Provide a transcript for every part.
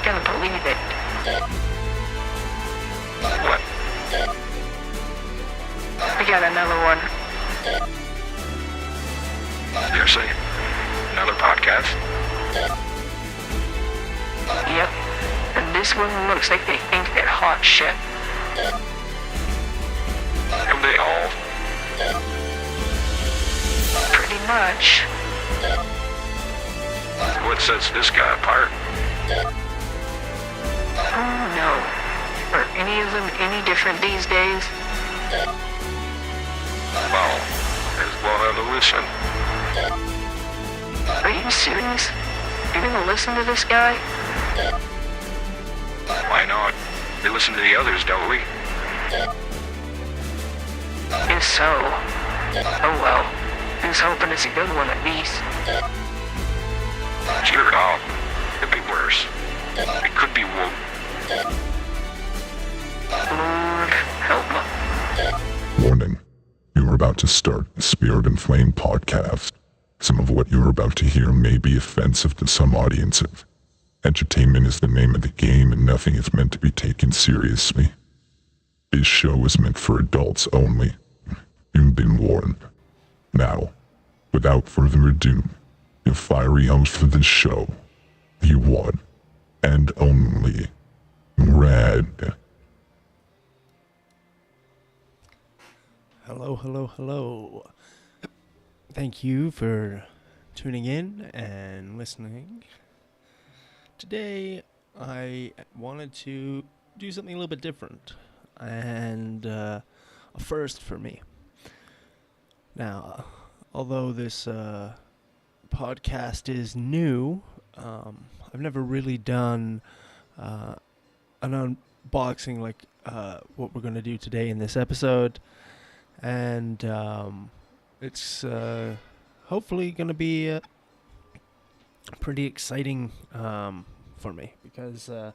not gonna believe it. What? I got another one. Seriously? Another podcast? Yep. And this one looks like they think they're hot shit. Have they all? Pretty much. What sets this guy apart? Oh no. Are any of them any different these days? Well, as well have to listen. Are you serious? You're gonna listen to this guy? Why not? We listen to the others, don't we? If so, oh well. Who's hoping it's a good one at least? Cheer it up. Could be worse. It could be woke. Lord, help me. Warning. You are about to start the Spirit and Flame podcast. Some of what you are about to hear may be offensive to some audiences. Entertainment is the name of the game and nothing is meant to be taken seriously. This show is meant for adults only. You've been warned. Now, without further ado, your fiery host for this show, the one and only Red. Hello, hello, hello. Thank you for tuning in and listening. Today, I wanted to do something a little bit different and a first for me. Now, although this podcast is new, I've never really done an unboxing like what we're going to do today in this episode. And it's hopefully going to be pretty exciting for me because, I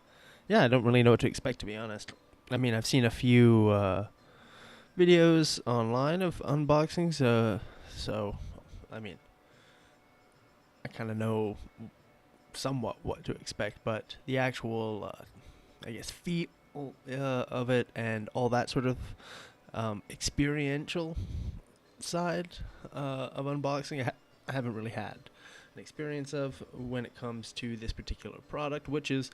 don't really know what to expect, to be honest. I mean, I've seen a few videos online of unboxings, so, I mean, I kind of know somewhat what to expect, but the actual, feel of it and all that sort of experiential side of unboxing, I haven't really had an experience of when it comes to this particular product, which is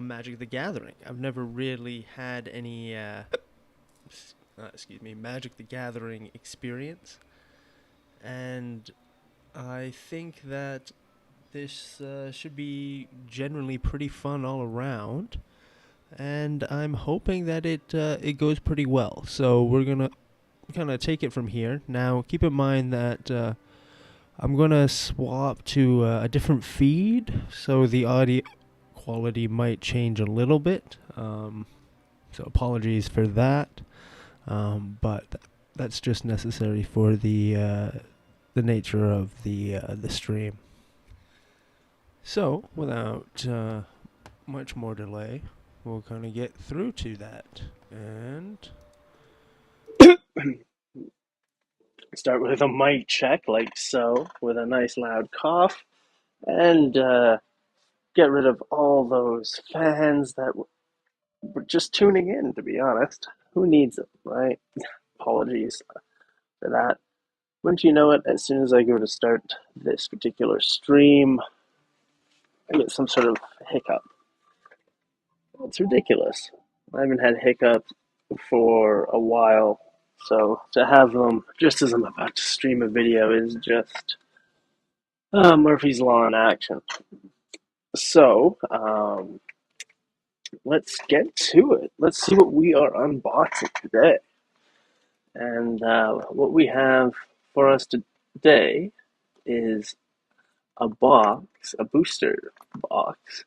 Magic the Gathering. I've never really had any Magic the Gathering experience, and I think that this should be generally pretty fun all around. And I'm hoping that it goes pretty well. So we're gonna kind of take it from here. Now, keep in mind that I'm gonna swap to a different feed, so the audio quality might change a little bit. So apologies for that. But that's just necessary for the nature of the stream. So without much more delay, we'll kind of get through to that, and start with a mic check, like so, with a nice loud cough, and get rid of all those fans that were just tuning in, to be honest. Who needs it, right? Apologies for that. Wouldn't you know it, as soon as I go to start this particular stream, I get some sort of hiccup. It's ridiculous. I haven't had hiccups for a while, so to have them just as I'm about to stream a video is just Murphy's Law in action. So, let's get to it. Let's see what we are unboxing today. And what we have for us today is a box, a booster box,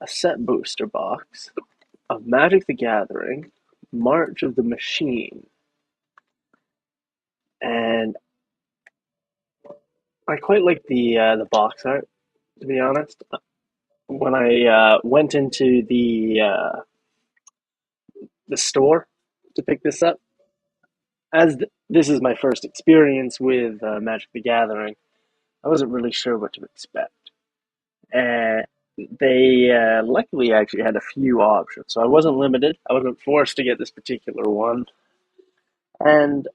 a set booster box of Magic the Gathering, March of the Machine. And I quite like the box art, to be honest. When I went into the store to pick this up, as this is my first experience with Magic the Gathering, I wasn't really sure what to expect. they luckily actually had a few options, so I wasn't limited. I wasn't forced to get this particular one, and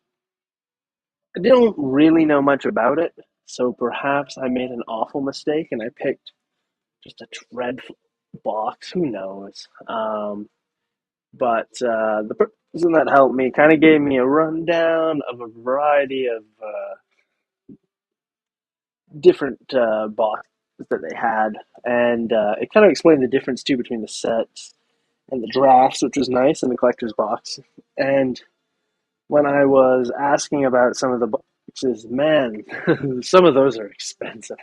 I didn't really know much about it. So perhaps I made an awful mistake and I picked just a dreadful box. Who knows? But the person that helped me kind of gave me a rundown of a variety of different boxes that they had, and it kind of explained the difference too between the sets and the drafts, which was nice, and the collector's box. And when I was asking about some of the boxes, man, some of those are expensive.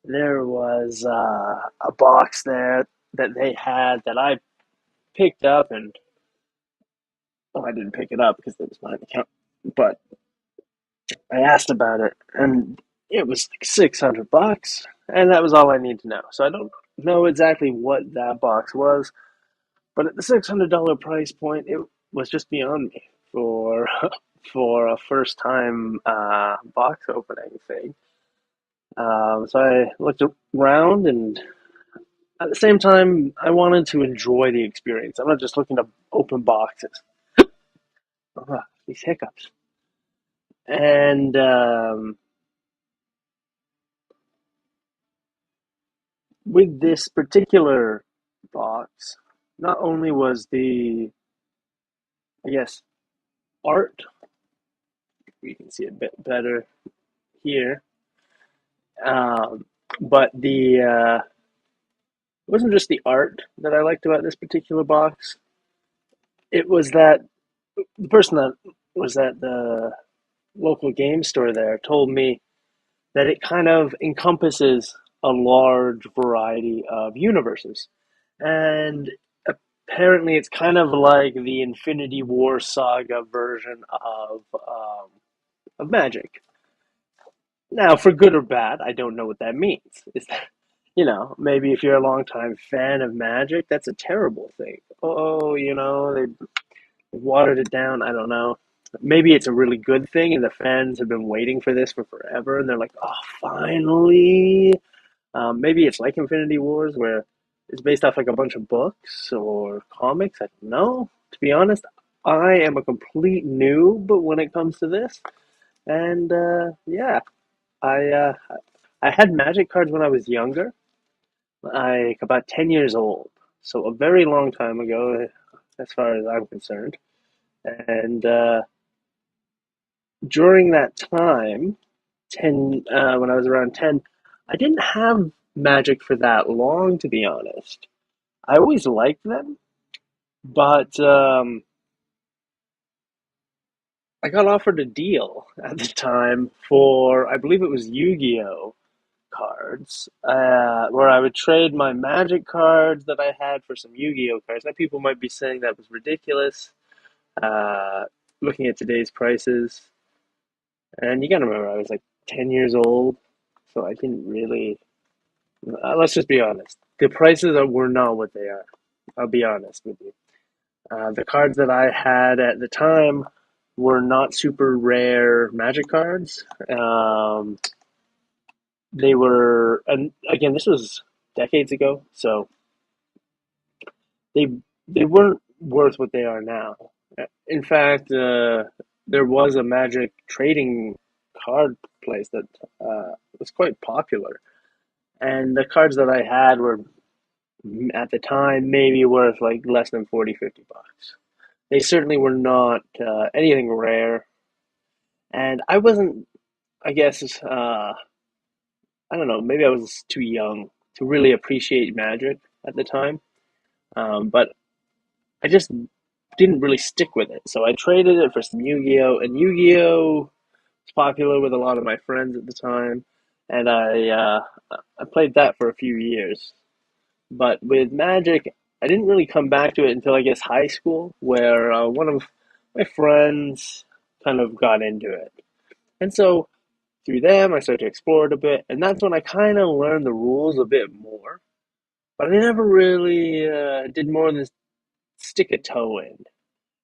There was a box there that they had that I picked up, and oh, I didn't pick it up because it was behind the counter. But I asked about it, and it was like $600, and that was all I need to know. So I don't know exactly what that box was, but at the $600 price point, it was just beyond me for for a first time box opening thing. So I looked around, and at the same time, I wanted to enjoy the experience. I'm not just looking to open boxes. These hiccups. And with this particular box, not only was the, I guess, art, you can see it a bit better here, um, but it wasn't just the art that I liked about this particular box. It was that the person that was at the local game store there told me that it kind of encompasses a large variety of universes. And apparently, it's kind of like the Infinity War saga version of Magic. Now, for good or bad, I don't know what that means. Is that, maybe if you're a longtime fan of Magic, that's a terrible thing. Oh, they watered it down. I don't know. Maybe it's a really good thing, and the fans have been waiting for this for forever, and they're like, "Oh, finally!" Maybe it's like Infinity Wars, where it's based off like a bunch of books or comics. I don't know. To be honest, I am a complete noob when it comes to this, and yeah, I uh, I had Magic cards when I was younger, like about 10 years old, so a very long time ago, as far as I'm concerned. And during that time, when I was around 10, I didn't have Magic for that long, to be honest. I always liked them, but I got offered a deal at the time for, I believe it was Yu-Gi-Oh cards, where I would trade my Magic cards that I had for some Yu-Gi-Oh cards. Now, people might be saying that was ridiculous, uh, looking at today's prices. And you gotta remember, I was like 10 years old, so I didn't really. Let's just be honest. The prices were not what they are. I'll be honest with you. The cards that I had at the time were not super rare Magic cards. They were, and again, this was decades ago, so they they weren't worth what they are now. In fact, there was a Magic trading card place that was quite popular, and the cards that I had were at the time maybe worth like less than 40, $50. They certainly were not anything rare, and I wasn't. I guess I don't know. Maybe I was too young to really appreciate Magic at the time, but I just didn't really stick with it. So I traded it for some Yu-Gi-Oh, and Yu-Gi-Oh was popular with a lot of my friends at the time, and I played that for a few years. But with Magic, I didn't really come back to it until I guess high school, where one of my friends kind of got into it. And so through them, I started to explore it a bit, and that's when I kind of learned the rules a bit more. But I never really did more than stick a toe in.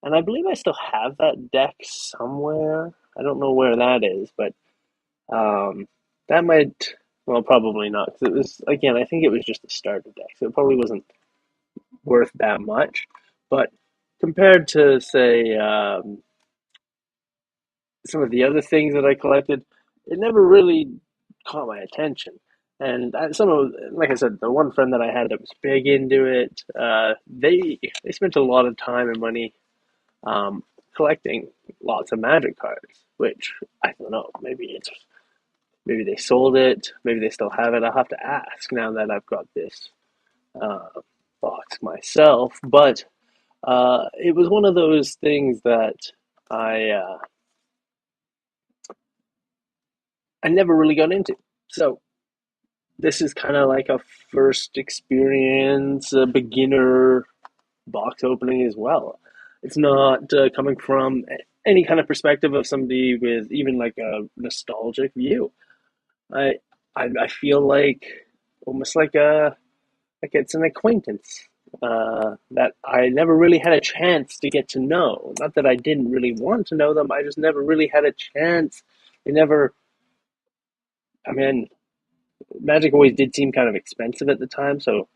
And I believe I still have that deck somewhere. I don't know where that is, but um, that might. Well, probably not, 'cause it was, again, I think it was just the starter deck, so it probably wasn't worth that much. But compared to, say, some of the other things that I collected, it never really caught my attention. And some of, like I said, the one friend that I had that was big into it, they spent a lot of time and money um, collecting lots of Magic cards, which I don't know. Maybe they sold it, maybe they still have it. I'll have to ask now that I've got this uh, box myself. But it was one of those things that I uh, I never really got into. So this is kind of like a first experience, a beginner box opening as well. It's not coming from any kind of perspective of somebody with even like a nostalgic view. I I feel like almost like it's an acquaintance that I never really had a chance to get to know. Not that I didn't really want to know them, I just never really had a chance. They never. I mean, Magic always did seem kind of expensive at the time, so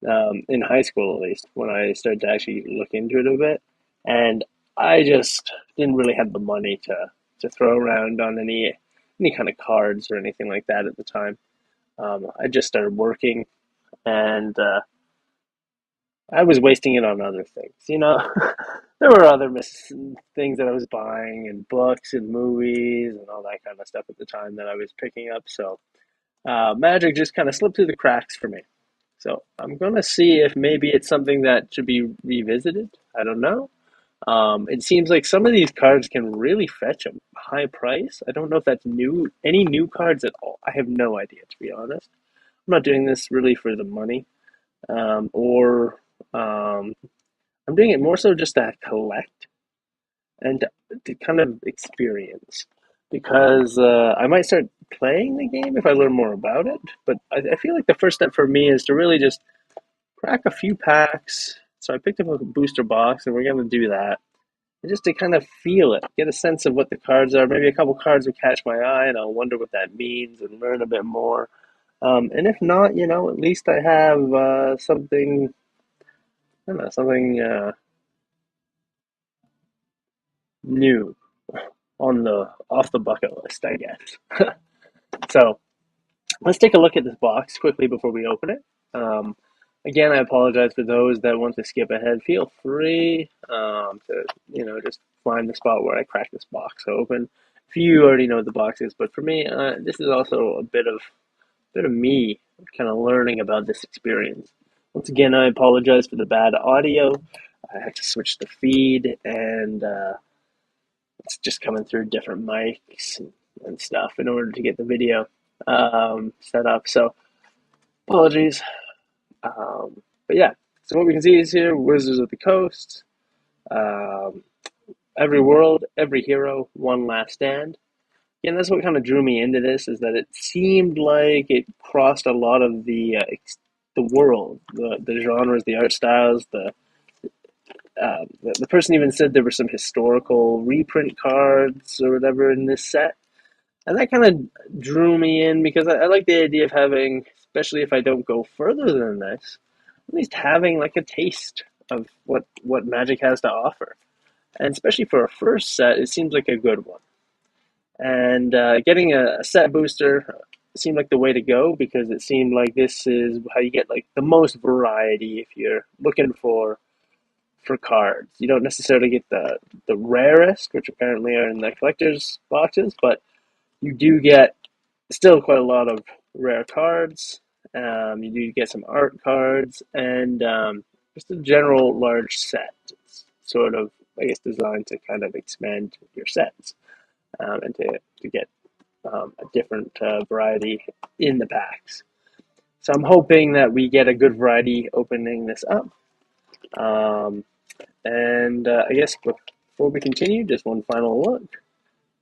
in high school at least, when I started to actually look into it a bit, and I just didn't really have the money to throw around on any kind of cards or anything like that at the time. I just started working, and I was wasting it on other things. There were other things that I was buying, and books and movies and all that kind of stuff at the time that I was picking up. So Magic just kind of slipped through the cracks for me. So I'm gonna see if maybe it's something that should be revisited. I don't know. It seems like some of these cards can really fetch a high price. I don't know if that's any new cards at all. I have no idea, to be honest. I'm not doing this really for the money, or um, I'm doing it more so just to collect and to kind of experience. Because I might start playing the game if I learn more about it. But I feel like the first step for me is to really just crack a few packs. So I picked up a booster box, and we're gonna do that. And just to kind of feel it, get a sense of what the cards are. Maybe a couple cards will catch my eye, and I'll wonder what that means and learn a bit more. And if not, at least I have something. I don't know, something new on the off the bucket list, I guess. So let's take a look at this box quickly before we open it. Again, I apologize for those that want to skip ahead. Feel free to, just find the spot where I crack this box open. If you already know what the box is, but for me, this is also a bit of me kind of learning about this experience. Once again, I apologize for the bad audio. I had to switch the feed, and it's just coming through different mics and stuff in order to get the video set up. So apologies. But yeah, so what we can see is here, Wizards of the Coast, um, every world, every hero, one last stand. And that's what kind of drew me into this, is that it seemed like it crossed a lot of the world, the genres, the art styles. The person even said there were some historical reprint cards or whatever in this set. And that kind of drew me in because I like the idea of having, especially if I don't go further than this, at least having like a taste of what Magic has to offer. And especially for a first set, it seems like a good one. And getting a set booster seemed like the way to go because it seemed like this is how you get like the most variety if you're looking for cards. You don't necessarily get the rarest, which apparently are in the collector's boxes, but you do get still quite a lot of rare cards. You do get some art cards and just a general large set. It's sort of, I guess, designed to kind of expand your sets and to get a different variety in the packs. So I'm hoping that we get a good variety opening this up. And I guess before we continue, just one final look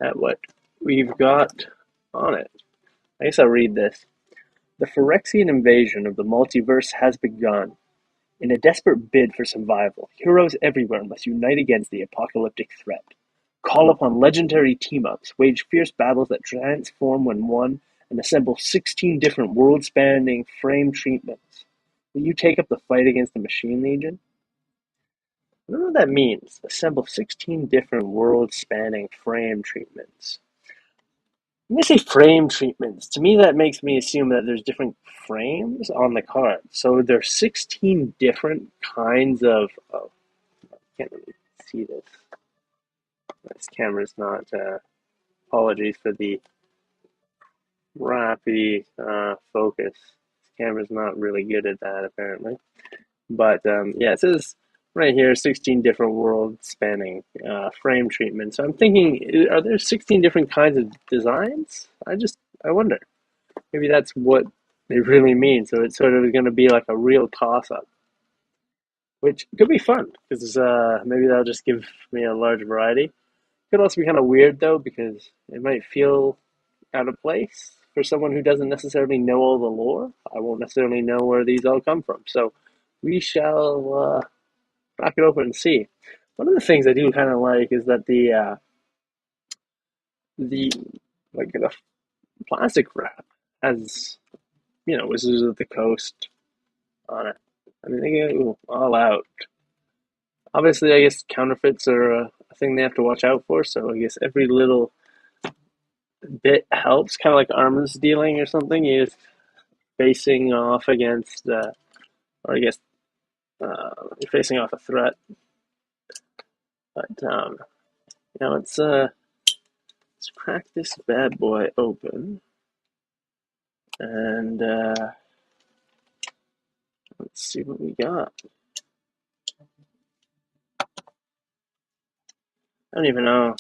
at what we've got on it. I guess I'll read this. The Phyrexian invasion of the multiverse has begun. In a desperate bid for survival, heroes everywhere must unite against the apocalyptic threat. Call upon legendary team-ups, wage fierce battles that transform when won, and assemble 16 different world-spanning frame treatments. Will you take up the fight against the Machine Legion? I don't know what that means. Assemble 16 different world-spanning frame treatments. When they say frame treatments, to me that makes me assume that there's different frames on the card. So there's 16 different kinds of... Oh, I can't really see this. This camera's not... apologies for the rappy focus. This camera's not really good at that, apparently. But yeah, it says right here 16 different world spanning frame treatments. So I'm thinking, are there 16 different kinds of designs? I wonder. Maybe that's what they really mean. So it's sort of going to be like a real toss up, which could be fun because maybe that'll just give me a large variety. Could also be kind of weird though because it might feel out of place for someone who doesn't necessarily know all the lore. I won't necessarily know where these all come from. So we shall crack it open and see. One of the things I do kind of like is that the like the plastic wrap has Wizards of the Coast on it. I mean, they go all out. Obviously, I guess counterfeits are a thing they have to watch out for. So I guess every little bit helps, kind of like arms dealing or something. You're just facing off against, or I guess you're facing off a threat. But let's crack this bad boy open, and let's see what we got. I don't even know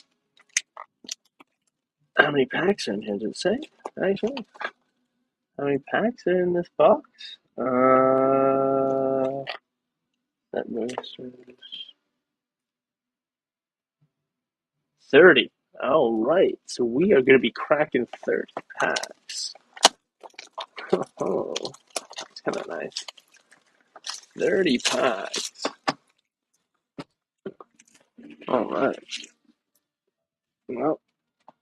how many packs are in here. Did it say? Actually, how many packs are in this box? That boosters. 30. All right, so we are going to be cracking 30 packs. Oh, it's kind of nice. 30 packs. All right. Well,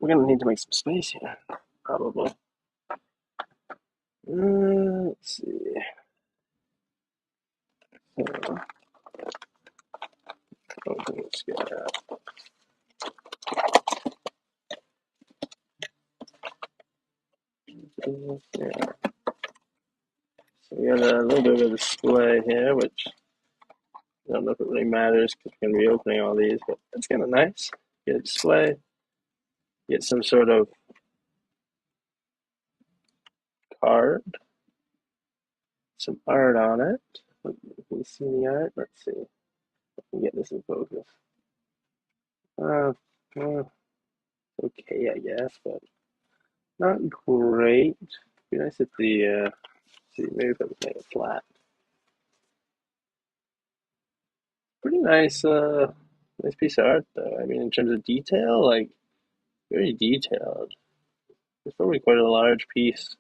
we're going to need to make some space here, probably. Let's see. Open this guy up. Yeah. So we got a little bit of a display here, which I don't know if it really matters because we're going to be opening all these, but it's kind of nice. Get a display, get some sort of card, some art on it. Can you see the art? Let's see. I can get this in focus. Okay, I guess, but not great. Be nice if the see, maybe if it was made it flat. Pretty nice, nice piece of art though. I mean, in terms of detail, like very detailed. It's probably quite a large piece.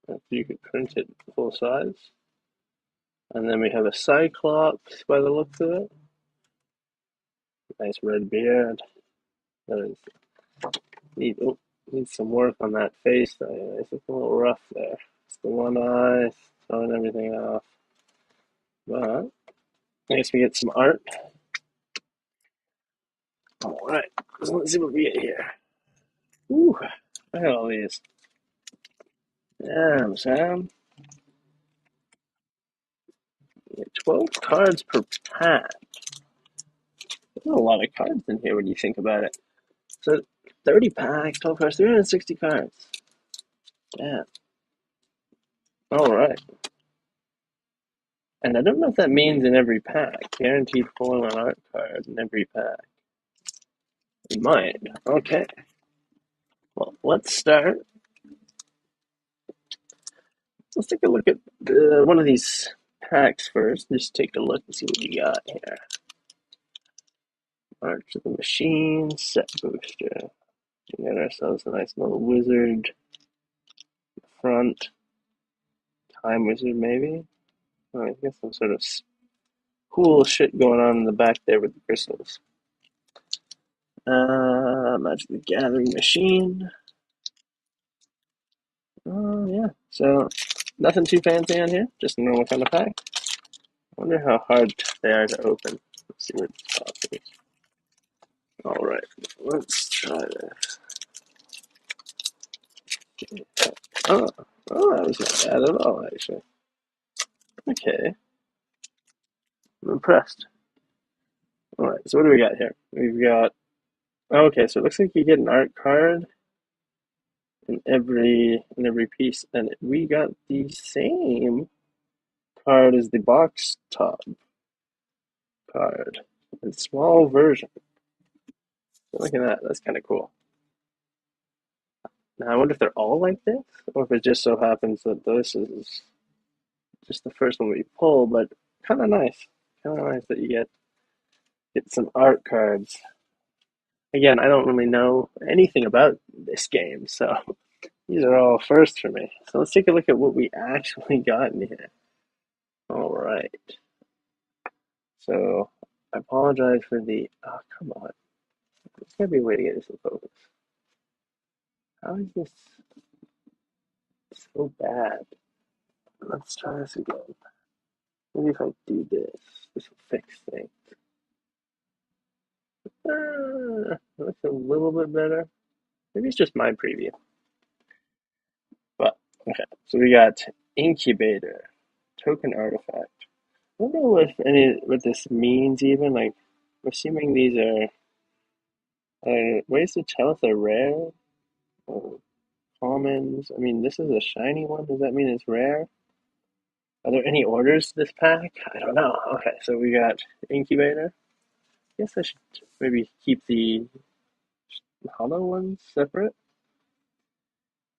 If you could print it full size. And then we have a Cyclops by the looks of it. Nice red beard. That is needs some work on that face though. It's a little rough there. It's the one eye, throwing everything off. But I guess we get some art. Alright, so let's see what we get here. Ooh, look at all these. Damn, Sam. You get 12 cards per pack. There's a lot of cards in here when you think about it. So 30 packs, 12 cards, 360 cards. Yeah. Alright. And I don't know if that means in every pack. Guaranteed pulling an art card in every pack. It might. Okay. Well, let's start. Let's take a look at one of these packs first. Just take a look and see what we got here. March of the Machine, set booster. We got ourselves a nice little wizard. Front. Time wizard, maybe? Oh, I guess some sort of cool shit going on in the back there with the crystals. Magic the Gathering Machine. Yeah. So nothing too fancy on here. Just a normal kind of pack. I wonder how hard they are to open. Let's see what the top is. All right. Let's try this. Oh, that was not bad at all, actually. Okay. I'm impressed. All right. So what do we got here? We've got. Okay. So it looks like you get an art card in every piece, and we got the same card as the box top card, a small version. Look at that. That's kind of cool. Now I wonder if they're all like this, or if it just so happens that this is just the first one we pull. But kind of nice. Kind of nice that you get some art cards. Again, I don't really know anything about this game, so these are all first for me. So let's take a look at what we actually got in here. All right. So I apologize for the. Oh, come on. There's gotta be a way to get this in focus. How is this so bad? Let's try this again. Maybe if I do this, this will fix things. Looks a little bit better. Maybe it's just my preview. But, okay. So we got Incubator, Token Artifact. I don't know what this means even. Like, I'm assuming these are ways to tell if they're rare or commons. I mean, this is a shiny one. Does that mean it's rare? Are there any orders to this pack? I don't know. Okay, so we got Incubator. Guess I should maybe keep the hollow ones separate.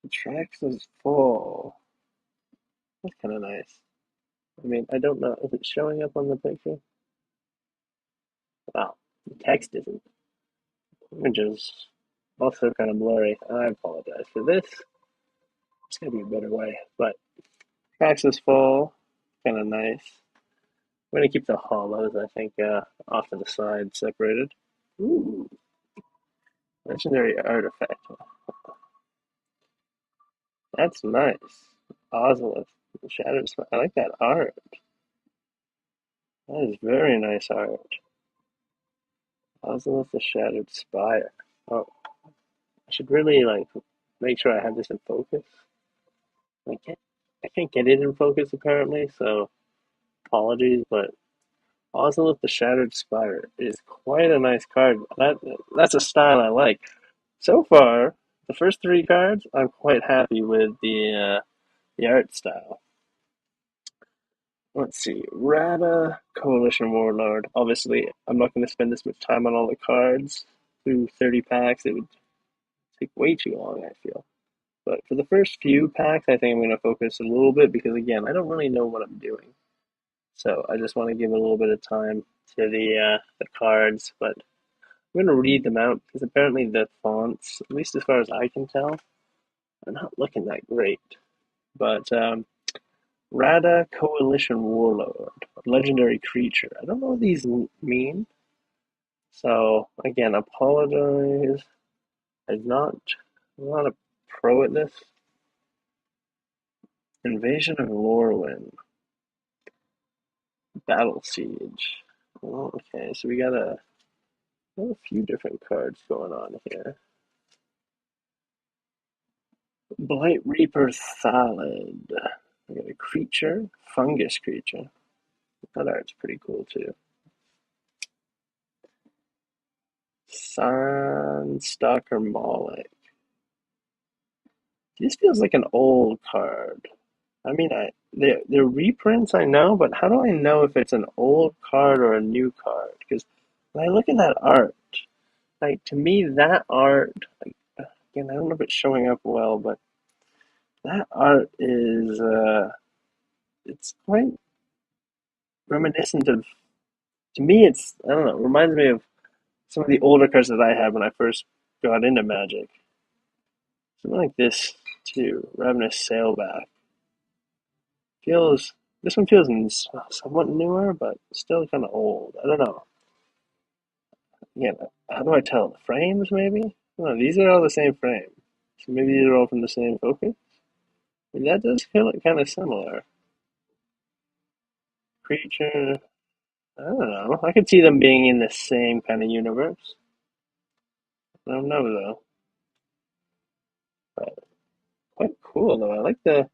The tracks is full. That's kind of nice. I mean, I don't know. Is it showing up on the picture? Wow, the text isn't. Which is also kind of blurry. I apologize for this. It's gonna be a better way. But tracks is full. Kind of nice. I'm gonna keep the hollows, I think, off to the side, separated. Ooh, legendary artifact. That's nice. Ozolith, Shattered Spire. I like that art. That is very nice art. Ozolith, the Shattered Spire. Oh, I should really like make sure I have this in focus. I can't, I can't get it in focus apparently, so apologies. But Ozolith, the Shattered Spire is quite a nice card. That's a style I like. So far, the first three cards, I'm quite happy with the art style. Let's see. Rada, Coalition Warlord. Obviously, I'm not going to spend this much time on all the cards. Through 30 packs, it would take way too long, I feel. But for the first few packs, I think I'm going to focus a little bit because, again, I don't really know what I'm doing. So I just want to give a little bit of time to the cards. But I'm going to read them out because apparently the fonts, at least as far as I can tell, are not looking that great. But Rada Coalition Warlord, legendary creature. I don't know what these mean. So again, apologize. I'm not a pro at this. Invasion of Lorwyn. Battle Siege. Oh, okay, so we got a few different cards going on here. Blight Reaper Thallid. We got a creature, fungus creature. That art's pretty cool too. Sunstalker Maulic. This feels like an old card. I mean, they're reprints, I know, but how do I know if it's an old card or a new card? Because when I look at that art, like to me, that art, like again, I don't know if it's showing up well, but that art is it's quite reminiscent of. To me, it's I don't know, it reminds me of some of the older cards that I had when I first got into Magic. Something like this too, Ravenous Sailback. Feels this one feels somewhat newer, but still kind of old. I don't know. Yeah, how do I tell? The frames, maybe? No, these are all the same frame. So maybe these are all from the same focus? That does feel kind of similar. Creature. I don't know. I could see them being in the same kind of universe. I don't know though. But quite cool though. I like the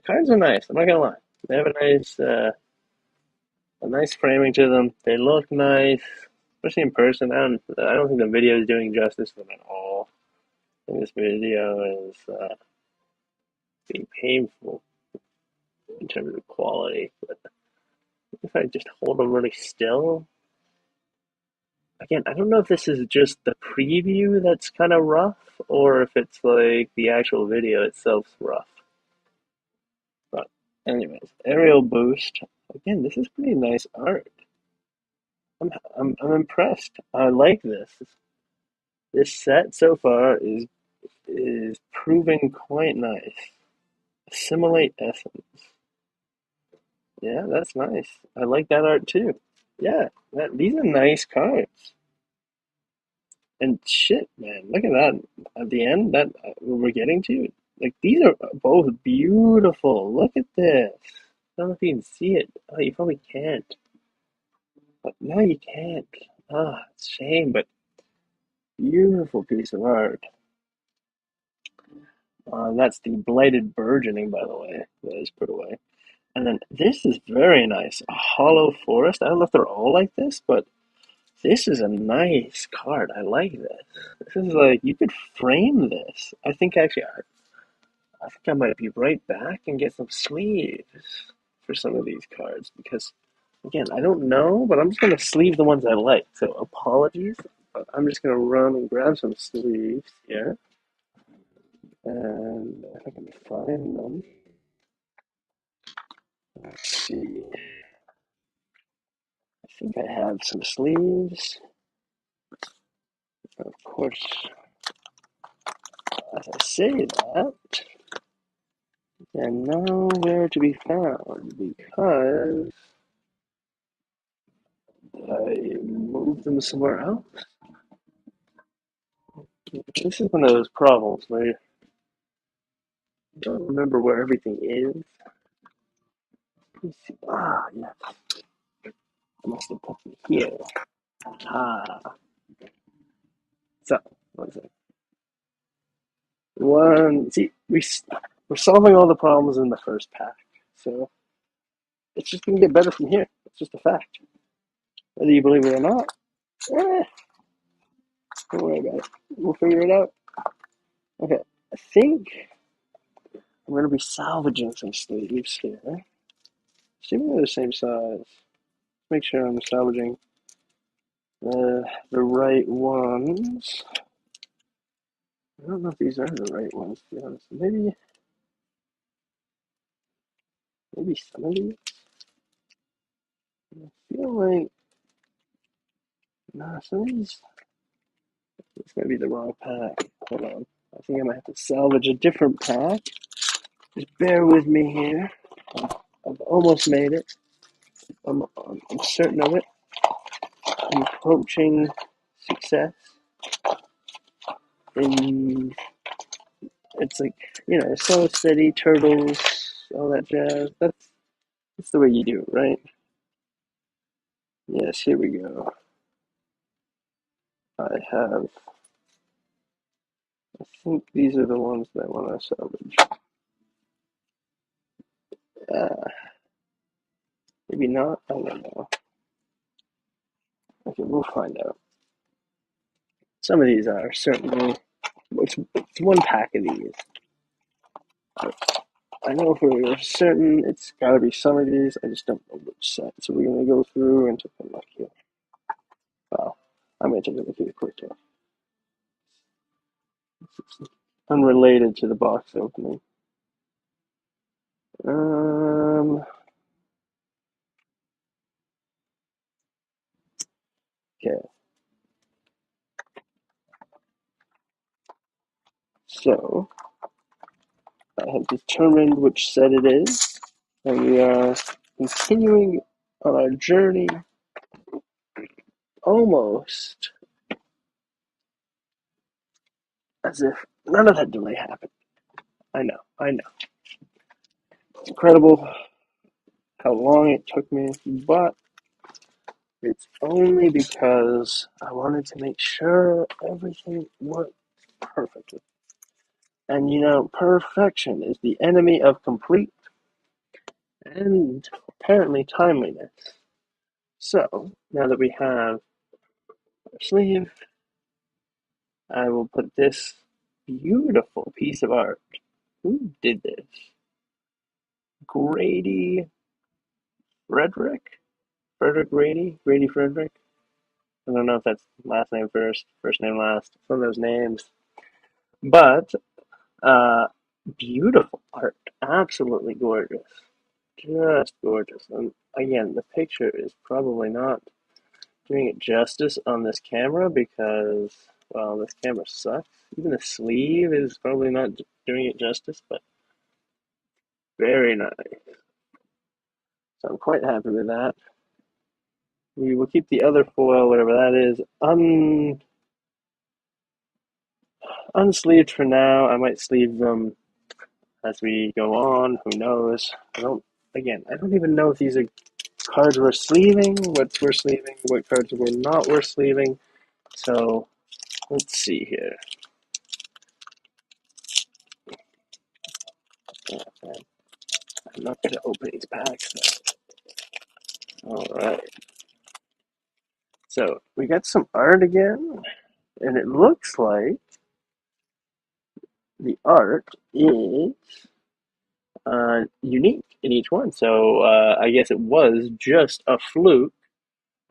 cards are nice. I'm not gonna lie. They have a nice framing to them. They look nice, especially in person. I don't think the video is doing justice to them at all. I think this video is being painful in terms of quality. But if I just hold them really still, again, I don't know if this is just the preview that's kind of rough, or if it's like the actual video itself's rough. But anyways, aerial boost. Again, this is pretty nice art. I'm impressed. I like this. This set so far is proving quite nice. Assimilate essence. Yeah, that's nice. I like that art too. Yeah, these are nice cards. And shit, man, look at that at the end. That we're getting to. Like these are both beautiful. Look at this. I don't know if you can see it. Oh, you probably can't. But no, you can't. Ah, it's a shame, but beautiful piece of art. That's the blighted burgeoning, by the way. That is put away. And then this is very nice. A hollow forest. I don't know if they're all like this, but this is a nice card. I like this. This is like you could frame this. I think actually, I think I might be right back and get some sleeves for some of these cards because, again, I don't know, but I'm just gonna sleeve the ones I like. So apologies, but I'm just gonna run and grab some sleeves here, and if I can find them. Let's see. I think I have some sleeves. Of course, as I say that, they're nowhere to be found because I moved them somewhere else. This is one of those problems where you don't remember where everything is. Let me see. Ah, yeah. I must have put them here. Ah. So, what is it? See, we're solving all the problems in the first pack. So, it's just going to get better from here. It's just a fact. Whether you believe it or not, eh, don't worry about it. We'll figure it out. Okay, I think I'm going to be salvaging some sleeves here. Assuming they're the same size. Make sure I'm salvaging the right ones. I don't know if these are the right ones, to be honest. Maybe some of these. I feel like, nah, some of these. This might be the wrong pack. Hold on. I think I might have to salvage a different pack. Just bear with me here. I've almost made it. I'm certain of it. I'm approaching success. In it's like slow, steady, turtles, all that jazz. That's the way you do it, right? Yes, here we go. I think these are the ones that I want to salvage. Uh, maybe not. I don't know. Okay, we'll find out. Some of these are certainly. It's one pack of these. I know for certain it's got to be some of these. I just don't know which set. So we're gonna go through and take a look here. Well, I'm gonna take a look here quickly. Unrelated to the box opening. Okay. So I have determined which set it is, and we are continuing on our journey almost as if none of that delay happened. I know. It's incredible how long it took me, but it's only because I wanted to make sure everything worked perfectly. And you know, perfection is the enemy of complete and apparently timeliness. So, now that we have our sleeve, I will put this beautiful piece of art. Who did this? Grady Frederick? Frederick Grady? Grady Frederick? I don't know if that's last name first, first name last. It's one of those names. But, uh, beautiful art. Absolutely gorgeous. Just gorgeous. And again, the picture is probably not doing it justice on this camera because, well, this camera sucks. Even the sleeve is probably not doing it justice, but very nice. So I'm quite happy with that. We will keep the other foil, whatever that is, unsleeved for now. I might sleeve them as we go on. Who knows? I don't even know if these are cards we're sleeving, what's we're sleeving, what cards we're not worth sleeving. So let's see here. Oh, I'm not going to open these packs. All right. So we got some art again, and it looks like the art is unique in each one. So I guess it was just a fluke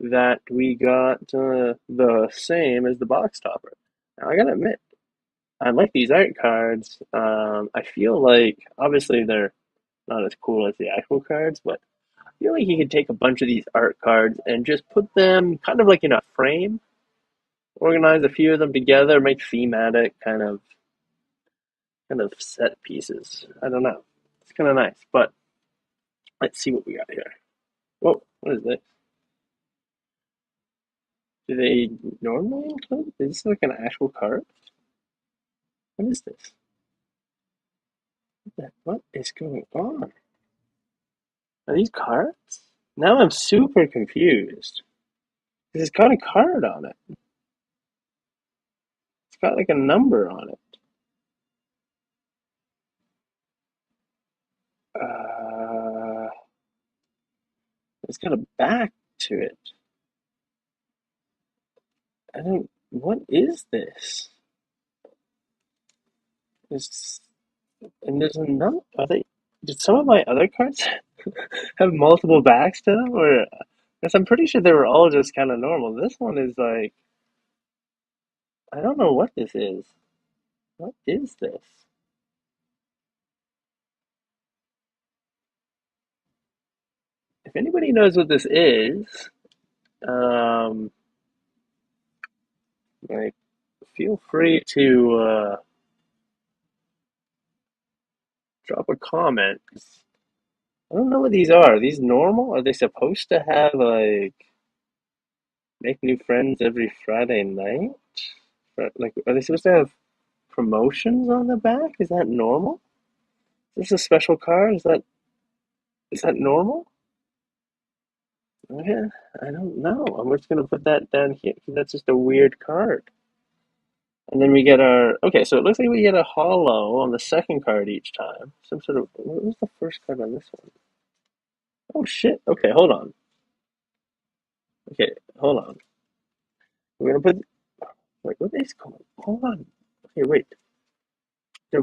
that we got the same as the box topper. Now I gotta admit, I like these art cards. I feel like obviously they're not as cool as the actual cards, but I feel like you could take a bunch of these art cards and just put them kind of like in a frame, organize a few of them together, make thematic kind of set pieces. I don't know. It's kind of nice, but let's see what we got here. Whoa, what is this? Do they normally include? Is this like an actual card? What is this? What is going on? Are these cards? Now I'm super confused. It's got a card on it. It's got like a number on it. Uh, it's got a back to it. I don't. What is this? It's and there's another. Are they? Did some of my other cards have multiple backs to them, or? Because I'm pretty sure they were all just kind of normal. This one is like, I don't know what this is. What is this? If anybody knows what this is, um, like, feel free to drop a comment. I don't know what these are. Are these normal? Are they supposed to have like make new friends every Friday night? Like, are they supposed to have promotions on the back? Is that normal? Is this a special card? Is that normal? Yeah, I don't know. I'm just gonna put that down here because that's just a weird card. And then we get our okay. So it looks like we get a hollow on the second card each time. Some sort of what was the first card on this one? Oh shit. Okay, hold on. Okay, hold on. We're gonna put. Wait, what is going? Hold on. Okay, wait. There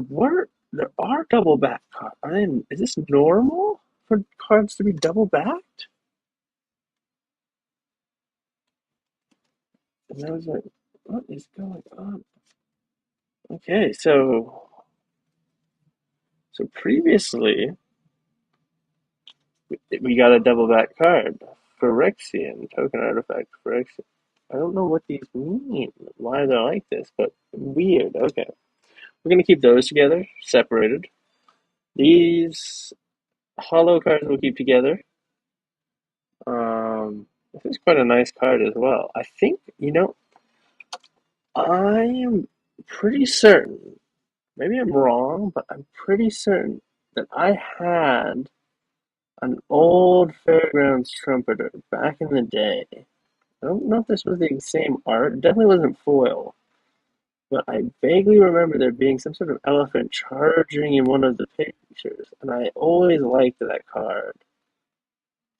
are double back cards. Is this normal for cards to be double backed? And I was like, what is going on? Okay, so previously we got a double back card. Phyrexian, token artifact Phyrexian. I don't know what these mean, why they're like this, but weird. Okay. We're gonna keep those together, separated. These hollow cards we'll keep together. This is quite a nice card as well. I think, I am pretty certain, maybe I'm wrong, but I'm pretty certain that I had an old Fairgrounds trumpeter back in the day. I don't know if this was the same art. It definitely wasn't foil. But I vaguely remember there being some sort of elephant charging in one of the pictures, and I always liked that card.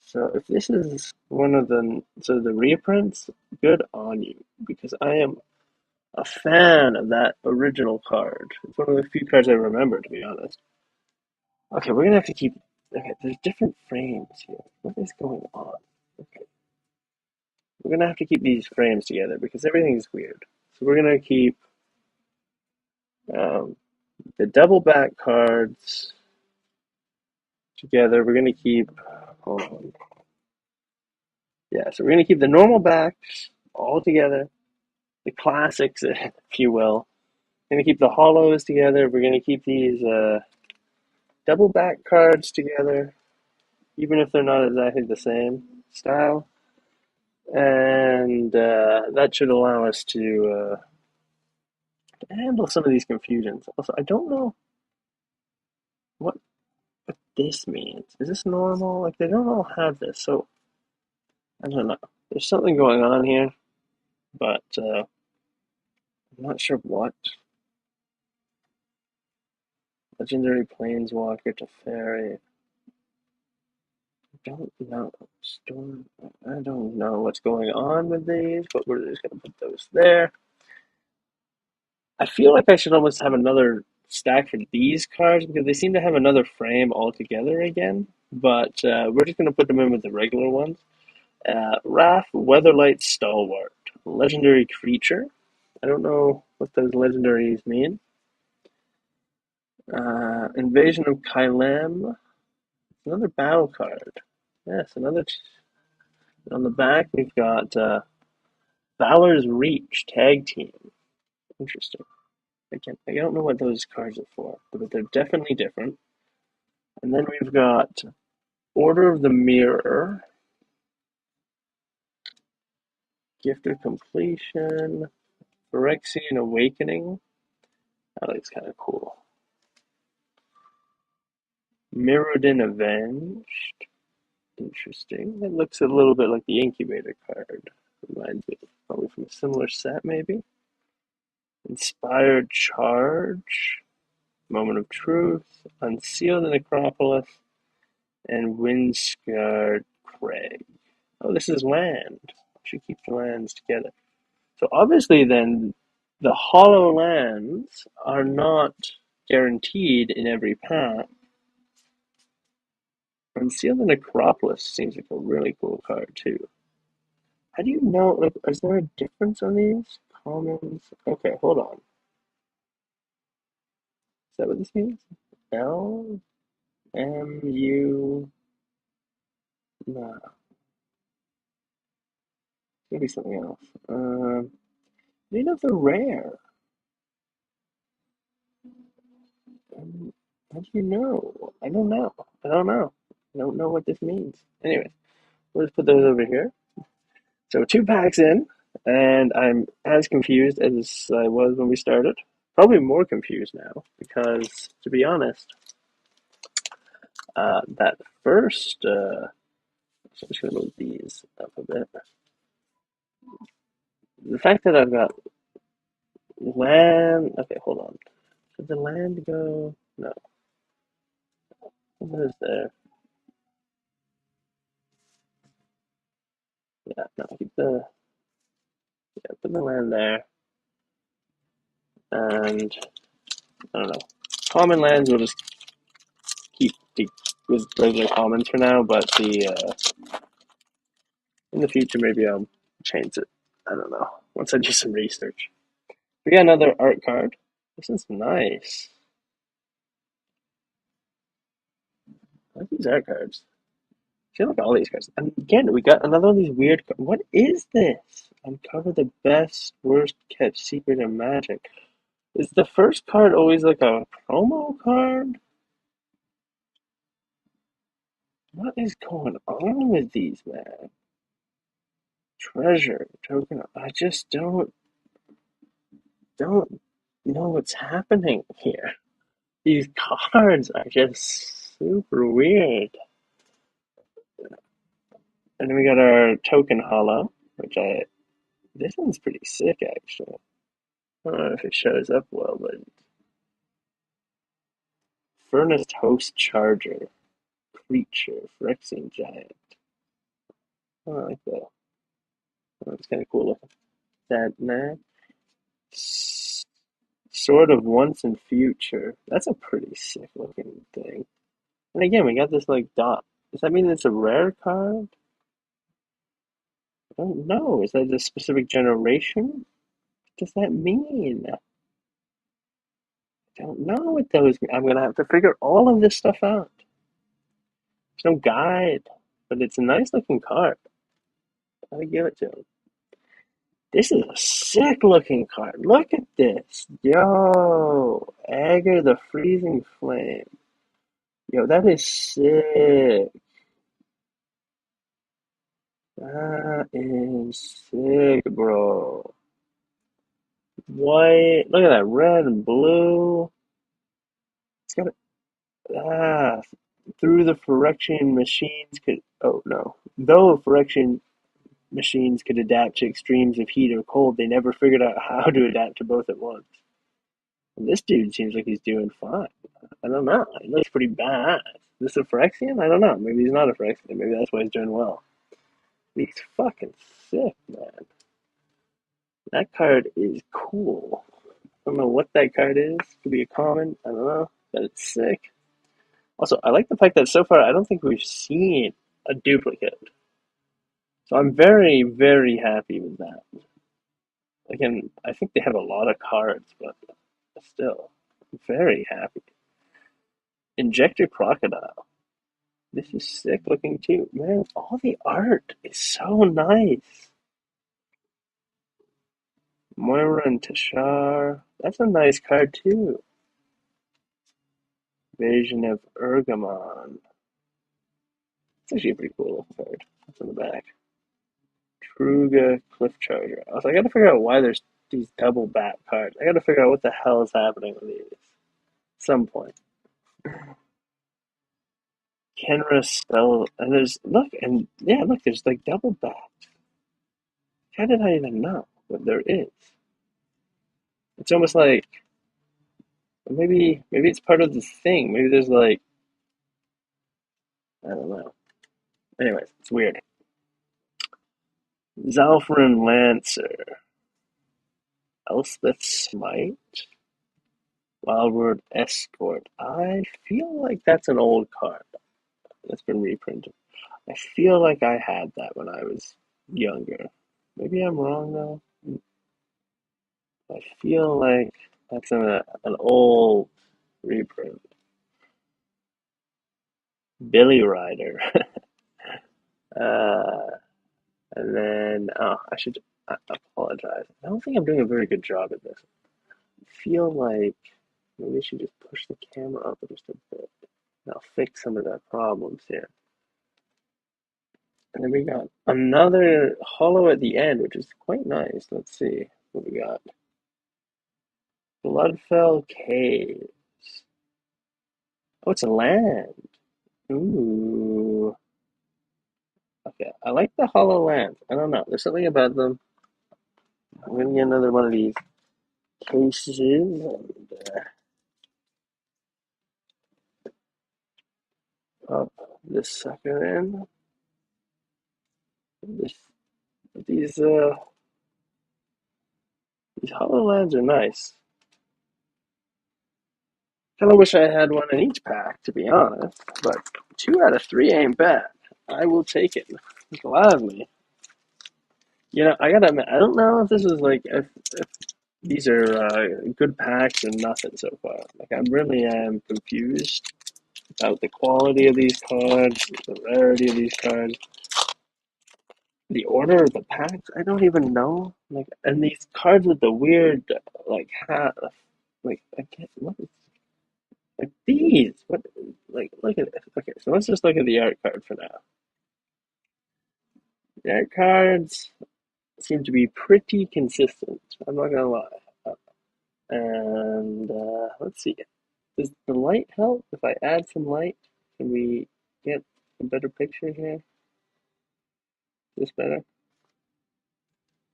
So if this is one of the reprints, good on you, because I am a fan of that original card. It's one of the few cards I remember, to be honest. Okay, we're gonna have to keep. Okay, there's different frames here. What is going on? Okay, we're gonna have to keep these frames together because everything's weird. So we're gonna keep um, the double back cards together. We're gonna keep. Hold on. Yeah, so we're gonna keep the normal backs all together, the classics, if you will. We're gonna keep the hollows together. We're gonna keep these double back cards together, even if they're not exactly the same style. And that should allow us to handle some of these confusions. Also, I don't know what this means. Is this normal? Like, they don't all have this, so I don't know. There's something going on here, but I'm not sure what. Legendary Planeswalker to Fairy. I don't know. Storm. I don't know what's going on with these, but we're just gonna put those there. I feel like I should almost have another stack for these cards because they seem to have another frame altogether again. But we're just gonna put them in with the regular ones. Wrath, Weatherlight, Stalwart, legendary creature. I don't know what those legendaries mean. Invasion of Kylem. Another battle card. Yes, another. On the back, we've got Valor's Reach Tag Team. Interesting. I don't know what those cards are for, but they're definitely different. And then we've got Order of the Mirror, Gift of Completion, Phyrexian Awakening. That looks kind of cool. Mirrodin Avenged. Interesting. That looks a little bit like the Incubator card. Reminds me probably from a similar set, maybe. Inspired Charge, Moment of Truth, Unseal the Necropolis, and Windscarred Crag. Oh, this is land. I should keep the lands together. So obviously then, the hollow lands are not guaranteed in every pack. Unseal the Necropolis seems like a really cool card too. How do you know, like, is there a difference on these? Commons? Okay, hold on. Is that what this means? L? M? U? No, maybe something else. You know they're rare. How do you know? I don't know. I don't know. I don't know what this means. Anyways, we'll just put those over here. So 2 packs in, and I'm as confused as I was when we started. Probably more confused now because, to be honest, that first. So I'm just gonna move these up a bit. The fact that I've got land. Okay, hold on. Did the land go? No. What is there? Yeah, no. Keep the. Yeah, put the land there. And I don't know. Common lands will just keep with regular commons for now, but the in the future maybe I'll change it. I don't know. Once I do some research. We got another art card. This is nice. I like these art cards. I feel like all these cards. And again, we got another one of these weird. What is this? Uncover the best, worst kept secret in Magic. Is the first card always like a promo card? What is going on with these, man? Treasure token. I just don't know what's happening here. These cards are just super weird. And then we got our token holo, this one's pretty sick actually. I don't know if it shows up well, but Furnace Host Charger creature, Phyrexian Giant. I like that. Oh, it's kind of cool looking. That man. Sword of Once and Future. That's a pretty sick looking thing. And again, we got this like dot. Does that mean it's a rare card? I don't know. Is that a specific generation? What does that mean? I don't know what those mean. I'm gonna have to figure all of this stuff out. There's no guide, but it's a nice looking card. Gotta give it to him. This is a sick looking card. Look at this. Yo, Agger the Freezing Flame. Yo, that is sick. That is sick, bro. White. Look at that red and blue. It's got through the Phyrexian machines could. Oh no. Though Phyrexian machines could adapt to extremes of heat or cold, they never figured out how to adapt to both at once. And this dude seems like he's doing fine. I don't know. He looks pretty bad. Is this a Phyrexian? I don't know. Maybe he's not a Phyrexian. Maybe that's why he's doing well. He's fucking sick, man. That card is cool. I don't know what that card is. Could be a common. I don't know. But it's sick. Also, I like the fact that so far I don't think we've seen a duplicate. So I'm very, very happy with that. Again, I think they have a lot of cards, but still, I'm very happy. Injector Crocodile. This is sick looking too. Man, all the art is so nice. Moira and Tashar. That's a nice card too. Vision of Ergamon. It's actually a pretty cool card. That's on the back. Truga Cliff Charger. I gotta figure out why there's these double back cards. I gotta figure out what the hell is happening with these. At some point. Kenra spell and there's look, there's like double backs. How did I even know what there is? It's almost like maybe it's part of the thing. Maybe there's like I don't know. Anyways, it's weird. Zalfrin Lancer. Elspeth Smite. Wildward Escort. I feel like that's an old card that's been reprinted. I feel like I had that when I was younger. Maybe I'm wrong though. I feel like that's an old reprint. Billy Rider. uh, and then, I apologize. I don't think I'm doing a very good job at this. I feel like maybe I should just push the camera up just a bit. And I'll fix some of the problems here. And then we got another holo at the end, which is quite nice. Let's see what we got. Bloodfell Caves. Oh, it's a land. Ooh. Okay, I like the hollow lands. I don't know. There's something about them. I'm gonna get another one of these cases and pop this sucker in. This, these these hollow lands are nice. Kind of wish I had one in each pack, to be honest. But 2 out of 3 ain't bad. I will take it gladly. I gotta admit, I don't know if this is like if these are good packs or nothing so far. Like I really am confused about the quality of these cards, the rarity of these cards, the order of the packs. I don't even know. Like, and these cards with the weird like hat, like I can't what is like these. What like look at this. Okay, so let's just look at the art card for now. The art cards seem to be pretty consistent. I'm not gonna lie. And let's see. Does the light help? If I add some light, can we get a better picture here? This better?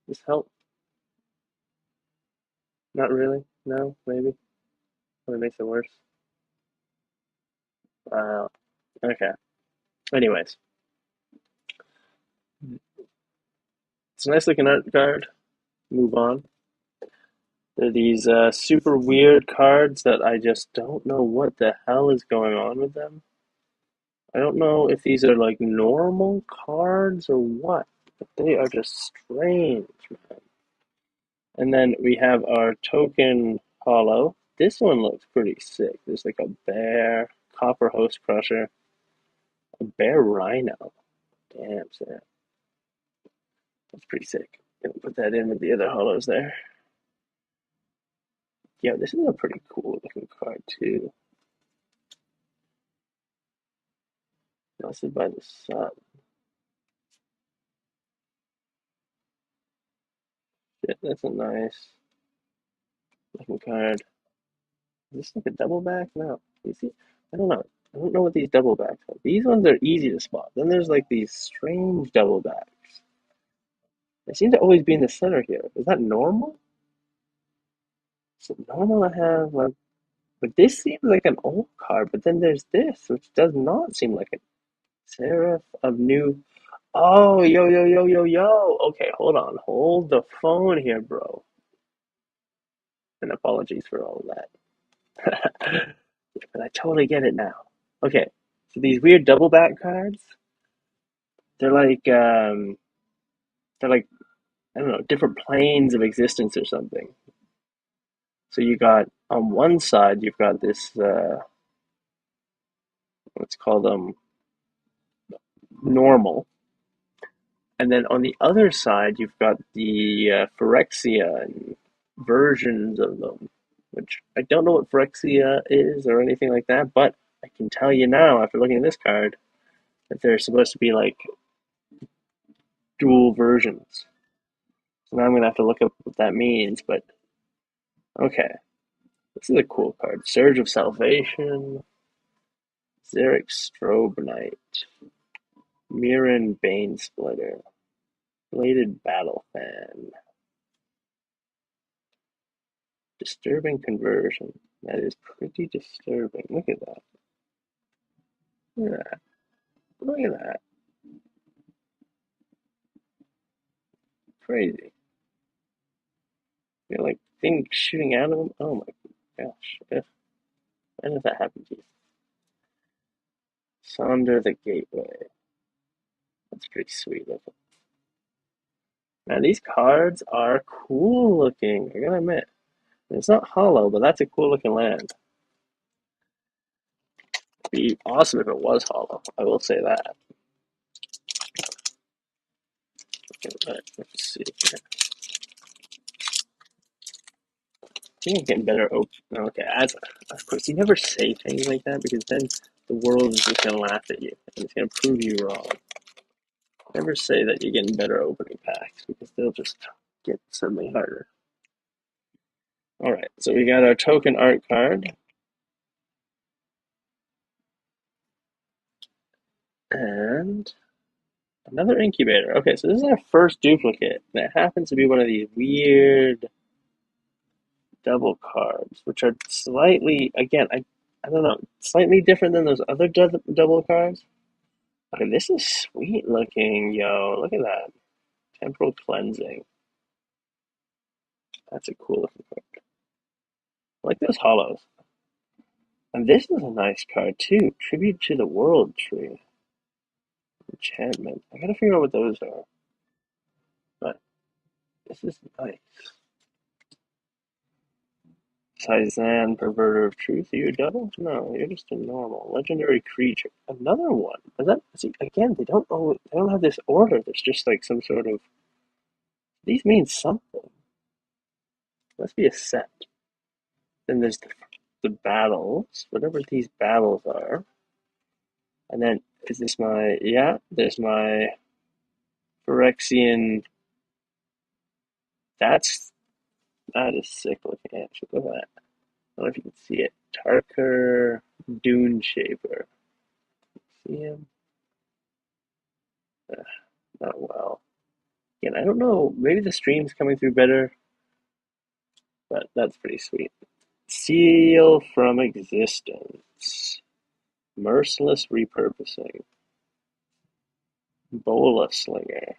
This help? Not really? No? Maybe? Probably makes it worse. Wow. Okay. Anyways, it's a nice looking art card. Move on. They're these super weird cards that I just don't know what the hell is going on with them. I don't know if these are like normal cards or what, but they are just strange, man. And then we have our token hollow. This one looks pretty sick. There's like a bear, copper host crusher, a bear rhino. Damn, Sam. That's pretty sick. Gonna put that in with the other hollows there. Yeah, this is a pretty cool looking card too. Blessed by the sun. Yeah, that's a nice looking card. Is this like a double back? No. You see? I don't know. I don't know what these double backs are. These ones are easy to spot. Then there's like these strange double backs. They seem to always be in the center here. Is that normal? Is it normal to have like, but this seems like an old card, but then there's this, which does not seem like a Seraph of New. Oh, yo, yo, yo, yo, yo. Okay, hold on. Hold the phone here, bro. And apologies for all of that. But I totally get it now. Okay, so these weird double back cards, they're like they're like I don't know, different planes of existence or something. So you got on one side you've got this let's call them normal, and then on the other side you've got the Phyrexia and versions of them, which I don't know what Phyrexia is or anything like that, but I can tell you now after looking at this card that they're supposed to be like dual versions. So now I'm gonna have to look up what that means, but okay. This is a cool card. Surge of Salvation, Xeric Strobe Knight, Mirren Bane Splitter, Bladed Battle Fan, Disturbing Conversion. That is pretty disturbing. Look at that. Look at that. Look at that. Crazy. You got like things shooting out of them. Oh my gosh. When did that happen to you? Sonder the Gateway. That's pretty sweet looking. Now these cards are cool looking, I gotta admit. It's not hollow, but that's a cool looking land. It'd be awesome if it was hollow, I will say that. Okay, let's see here. I think I'm getting better. Oh, okay. Of course, you never say things like that because then the world is just gonna laugh at you and it's gonna prove you wrong. Never say that you're getting better opening packs because they'll just get suddenly harder. All right, so we got our token art card, and another incubator. Okay, so this is our first duplicate, and it happens to be one of these weird double cards, which are slightly, again, I don't know, slightly different than those other double cards. Okay, this is sweet looking, yo. Look at that. Temporal Cleansing. That's a cool looking card. I like those hollows. And this is a nice card too. Tribute to the World Tree. Enchantment. I gotta figure out what those are. But this is nice. Saizan, Perverter of Truth. Are you a double? No, you're just a normal. Legendary creature. Another one. Is that, see, again, they don't have this order. There's just like some sort of, these mean something. Must be a set. Then there's the battles, whatever these battles are. And then, is this my, yeah, there's my Phyrexian. That is sick looking, actually. Look at that. I don't know if you can see it. Tarker Dune Shaper. See him? Not well. Again, I don't know. Maybe the stream's coming through better, but that's pretty sweet. Seal from Existence. Merciless Repurposing. Bola Slinger.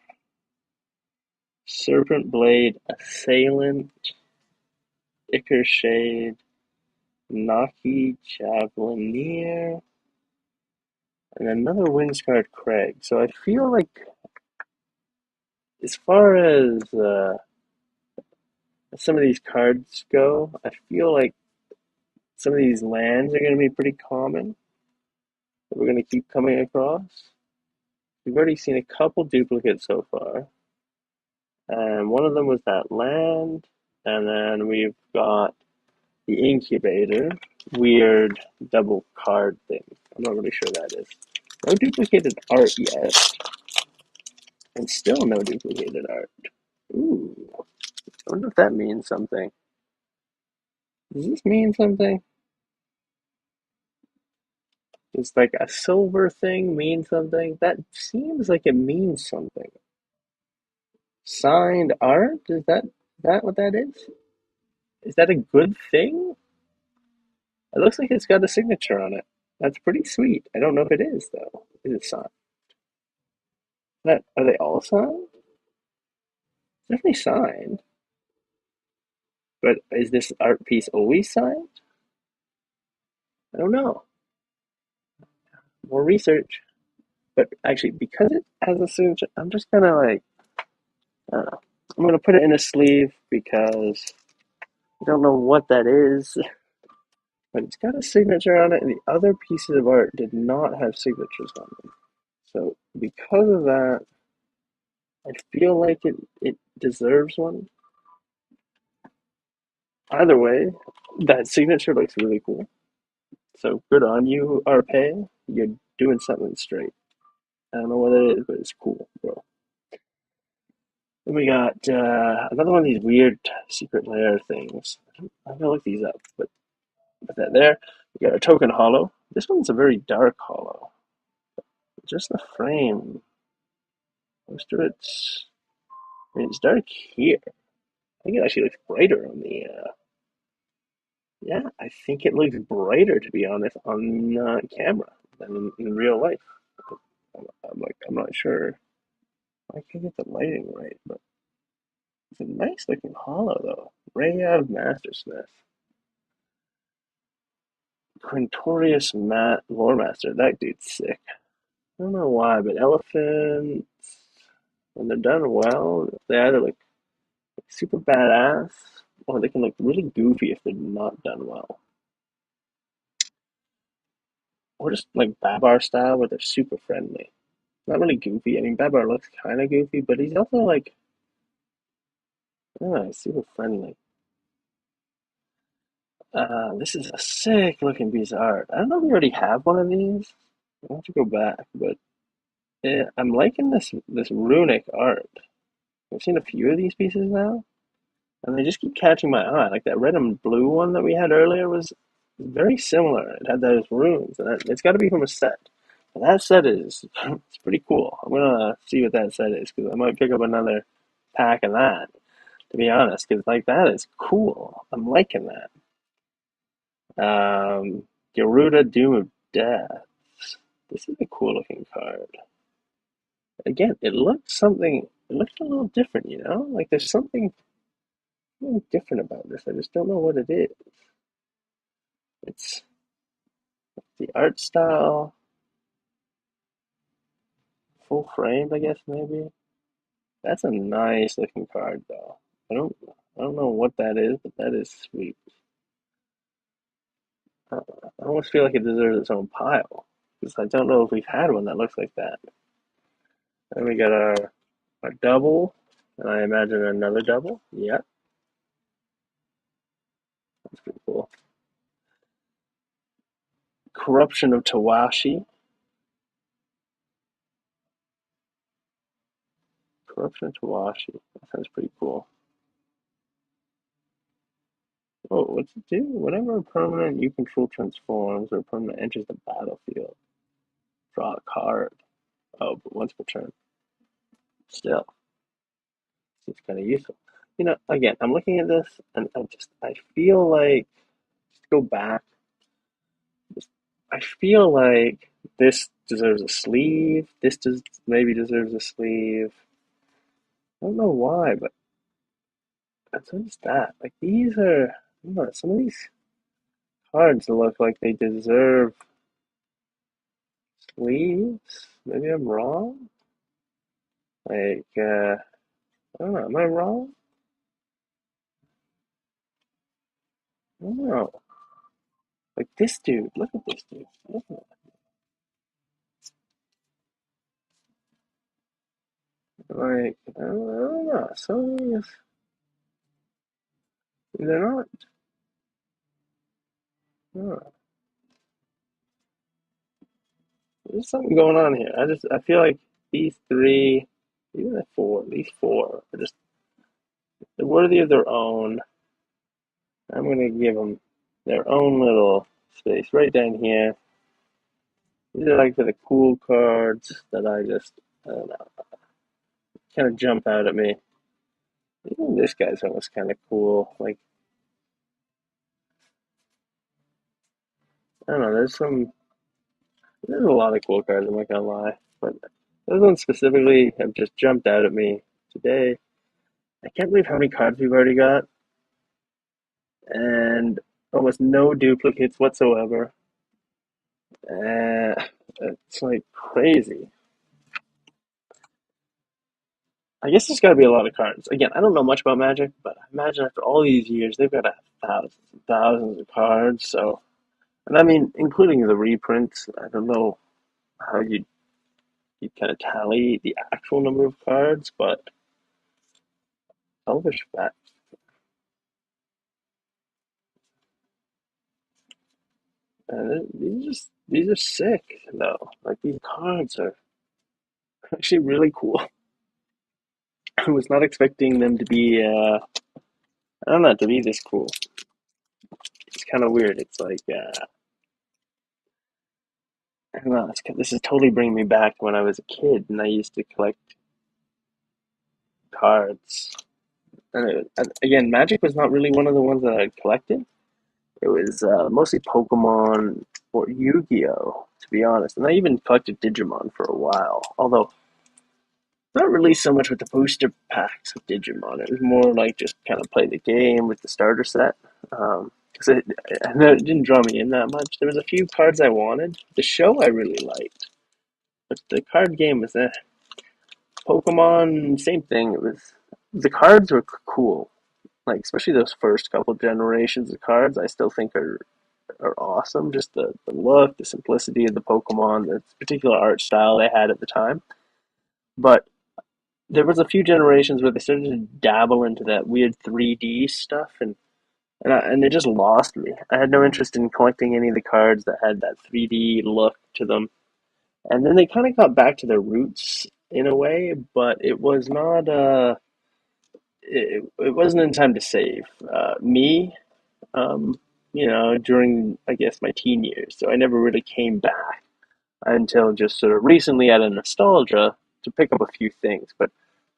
Serpent Blade Assailant. Ichor Shade. Naki Javelineer. And another Windscarred Craig. So I feel like, as far as some of these cards go, I feel like some of these lands are going to be pretty common that we're going to keep coming across. We've already seen a couple duplicates so far. And one of them was that land. And then we've got the Incubator. Weird double card thing. I'm not really sure what that is. No duplicated art yet. And still no duplicated art. Ooh. I wonder if that means something. Does this mean something? Does like a silver thing mean something? That seems like it means something. Signed art? Is that what that is? Is that a good thing? It looks like it's got a signature on it. That's pretty sweet. I don't know if it is though. Is it signed? Are they all signed? Definitely signed. But is this art piece always signed? I don't know. More research. But actually, because it has a signature, I'm just gonna like, I don't know. I'm gonna put it in a sleeve because I don't know what that is. But it's got a signature on it, and the other pieces of art did not have signatures on them. So because of that, I feel like it deserves one. Either way, that signature looks really cool. So good on you, RP. You're doing something straight. I don't know what it is, but it's cool, bro. Then we got another one of these weird secret lair things. I'm gonna look these up, but put that there. We got a token hollow. This one's a very dark hollow. Just the frame. Most of it's, I mean, it's dark here. I think it actually looks brighter on the. Yeah, I think it looks brighter, to be honest, on camera than in real life. I'm not sure. I can get the lighting right, but it's a nice looking hollow though. Rayav Mastersmith, Quintorius Lore Master. That dude's sick. I don't know why, but elephants, when they're done well, they either look super badass or they can look really goofy if they're not done well. Or just like Babar style where they're super friendly. Not really goofy. I mean, Babar looks kind of goofy, but he's also like, super friendly. This is a sick looking piece of art. I don't know if we already have one of these. I'll have to go back, but I'm liking this runic art. I've seen a few of these pieces now, and they just keep catching my eye. Like that red and blue one that we had earlier was very similar. It had those runes, and it's got to be from a set. And that set is it's pretty cool. I'm gonna see what that set is because I might pick up another pack of that. To be honest, because like that is cool. I'm liking that. Garuda Doom of Death. This is a cool looking card. Again, it looks something. It looks a little different, you know. Like there's something different about this. I just don't know what it is. It's the art style, full frame, I guess maybe. That's a nice looking card, though. I don't know what that is, but that is sweet. I almost feel like it deserves its own pile because I don't know if we've had one that looks like that. Then we got our double, and I imagine another double. Yeah, that's pretty cool. Corruption of Tawashi. Corruption of Tawashi. That sounds pretty cool. Oh, what's it do? Whenever a permanent you control transforms or a permanent enters the battlefield, draw a card. Oh, but once per turn. Still, it's kind of useful. Again, I'm looking at this and I feel like, just go back, just, I feel like this deserves a sleeve. This maybe deserves a sleeve. I don't know why, but so does that. Like these are, I don't know, some of these cards look like they deserve sleeves. Maybe I'm wrong. Like, I don't know. Am I wrong? I don't know. Like this dude. Look at this dude. Look at Like, I don't know. Some of these, they're not. No, there's something going on here. I feel like these three, even the four, these four are just, they're worthy of their own. I'm gonna give them their own little space right down here. These are like for the cool cards that I don't know, kind of jump out at me. Even this guy's almost kind of cool. Like, I don't know, there's a lot of cool cards, I'm not gonna lie. But those ones specifically have just jumped out at me today. I can't believe how many cards we've already got, and almost no duplicates whatsoever. It's like crazy. I guess there's got to be a lot of cards. Again, I don't know much about Magic, but I imagine after all these years, they've got thousands and thousands of cards. So, and I mean, including the reprints, I don't know how you kind of tally the actual number of cards, but Elvish Bat, these are sick though. Like these cards are actually really cool. I was not expecting them to be, I don't know, to be this cool. It's kind of weird. It's like, I don't know, this is totally bringing me back to when I was a kid and I used to collect cards. And again, Magic was not really one of the ones that I collected. It was mostly Pokemon or Yu-Gi-Oh, to be honest. And I even collected Digimon for a while. Although, not really so much with the booster packs of Digimon. It was more like just kind of play the game with the starter set. Because I know it didn't draw me in that much. There was a few cards I wanted. The show I really liked. But the card game was Pokemon, same thing. The cards were cool. Like especially those first couple generations of cards, I still think are awesome. Just the look, the simplicity of the Pokemon, the particular art style they had at the time. But there was a few generations where they started to dabble into that weird 3D stuff, and it just lost me. I had no interest in collecting any of the cards that had that 3D look to them. And then they kind of got back to their roots in a way, but it was not. It wasn't in time to save me. Um, during I guess my teen years, so I never really came back until just sort of recently out of nostalgia to pick up a few things. But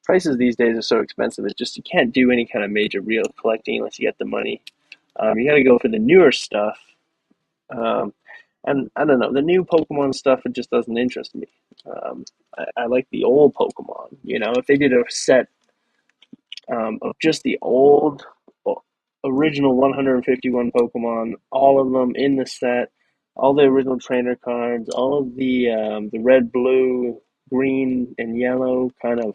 prices these days are so expensive; it's just you can't do any kind of major real collecting unless you get the money. You got to go for the newer stuff. Um, and I don't know, the new Pokemon stuff, it just doesn't interest me. I like the old Pokemon. If they did a set of just the old original 151 Pokemon, all of them in the set, all the original trainer cards, all of the red, blue, green, and yellow kind of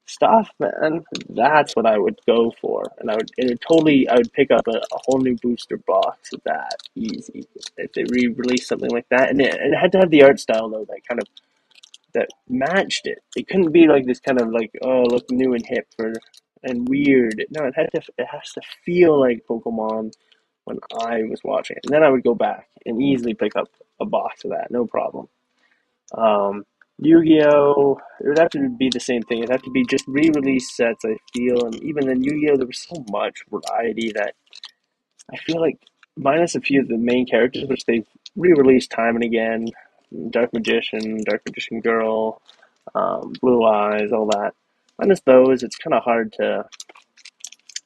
stuff, man. That's what I would go for, and I would pick up a whole new booster box of that easy if they re-release something like that, and it had to have the art style though that matched it. It couldn't be like this kind of like, oh, look new and hip and weird. No, it has to feel like Pokemon when I was watching it. And then I would go back and easily pick up a box of that, no problem. Um, Yu-Gi-Oh! It would have to be the same thing. It'd have to be just re-release sets, I feel. And even then, Yu-Gi-Oh! There was so much variety that I feel like, minus a few of the main characters, which they've re-released time and again, Dark Magician Girl, Blue Eyes, all that. Minus those, it's kind of hard to,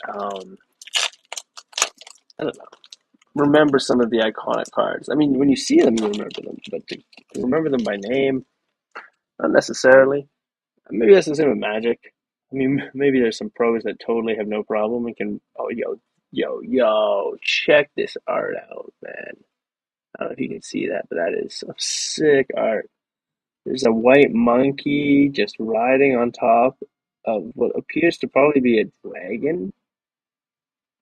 um, I don't know, remember some of the iconic cards. I mean, when you see them, you remember them, but to remember them by name, not necessarily. Maybe that's the same with Magic. I mean, maybe there's some pros that totally have no problem and can, oh, yo, check this art out, man. I don't know if you can see that, but that is some sick art. There's a white monkey just riding on top of what appears to probably be a dragon.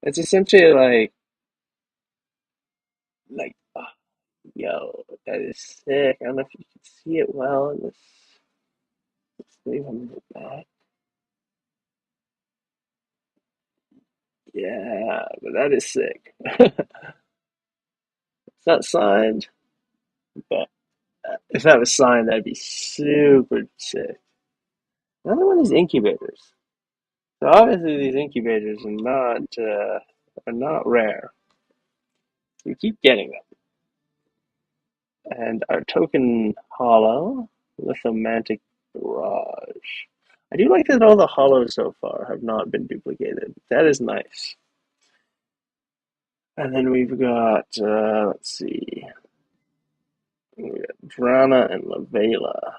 It's essentially like, oh, yo, that is sick. I don't know if you can see it well in this. Let's leave on the back. Yeah, but that is sick. It's not signed, but if that was signed, that'd be super sick. Another one is incubators. So obviously these incubators are not rare. We keep getting them. And our token hollow, Lithomantic Barrage. I do like that all the hollows so far have not been duplicated. That is nice. And then we've got, let's see, we got Drana and Lavela.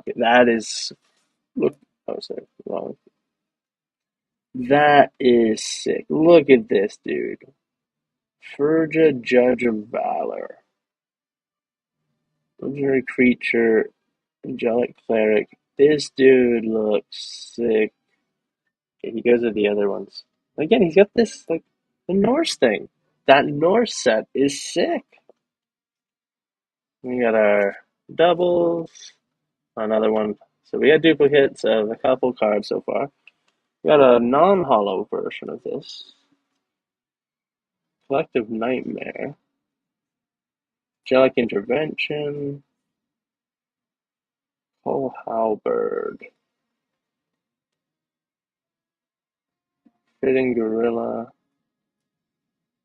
Okay, that is, look, I was saying wrong. That is sick. Look at this, dude. Ferja, Judge of Valor. Legendary creature, Angelic Cleric. This dude looks sick. Okay, he goes with the other ones. Again, he's got this, like, the Norse thing. That Norse set is sick. We got our doubles, another one. So we got duplicates of a couple cards so far. We got a non-hollow version of this. Collective Nightmare. Angelic Intervention. Cole Halberd. Fitting Gorilla.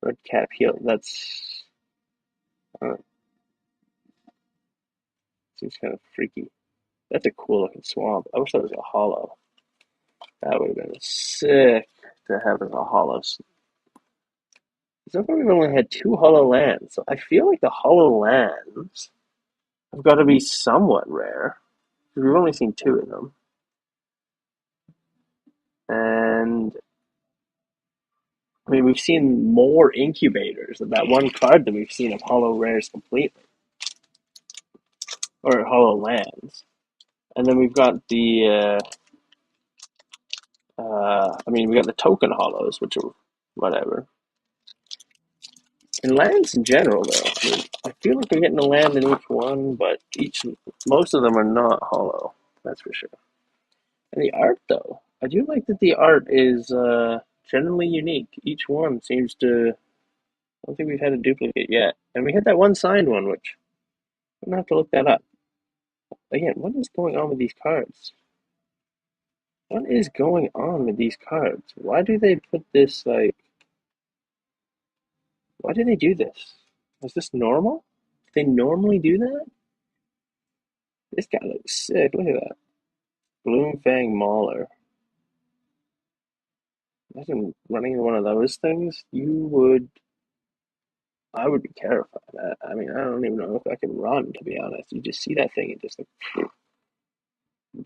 Red Cap Heel. That's. Seems kind of freaky. That's a cool looking swamp. I wish that was a hollow. That would have been sick to have as a hollow. So far, we've only had two hollow lands, so I feel like the hollow lands have got to be somewhat rare. We've only seen two of them. And I mean, we've seen more incubators of that one card than we've seen of hollow rares completely, or hollow lands. And then we've got the, I mean, we got the token hollows, which are whatever. In lands in general, though, I feel like we're getting a land in each one, but most of them are not hollow. That's for sure. And the art, though, I do like that the art is generally unique. Each one seems to. I don't think we've had a duplicate yet, and we had that one signed one, which I'm gonna have to look that up. Again, what is going on with these cards? What is going on with these cards? Why do they put this like? Why do they do this? Is this normal? Do they normally do that? This guy looks sick. Look at that. Gloomfang Mauler. Imagine running into one of those things. I would be terrified. I mean, I don't even know if I can run, to be honest. You just see that thing and just like,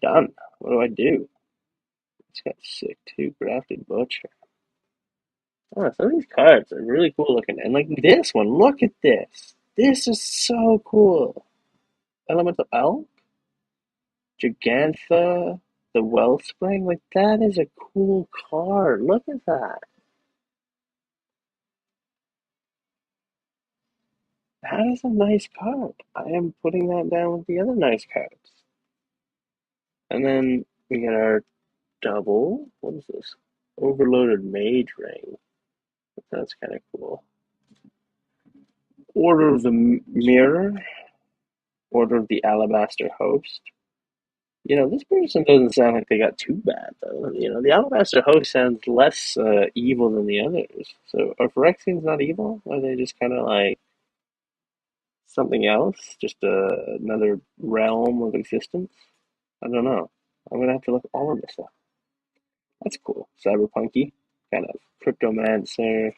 done. What do I do? It's got sick too. Grafted Butcher. Oh, some of these cards are really cool looking. And like this one, look at this. This is so cool. Elemental Elk? Gigantha? The Wellspring? Like, that is a cool card. Look at that. That is a nice card. I am putting that down with the other nice cards. And then we get our double. What is this? Overloaded Mage Ring. That's kind of cool. Order of the Mirror. Order of the Alabaster Host. This person doesn't sound like they got too bad, though. The Alabaster Host sounds less evil than the others. So, are Phyrexians not evil? Are they just kind of like something else? Just another realm of existence? I don't know. I'm gonna have to look all of this up. That's cool. Cyberpunky. Kind of Cryptomancer.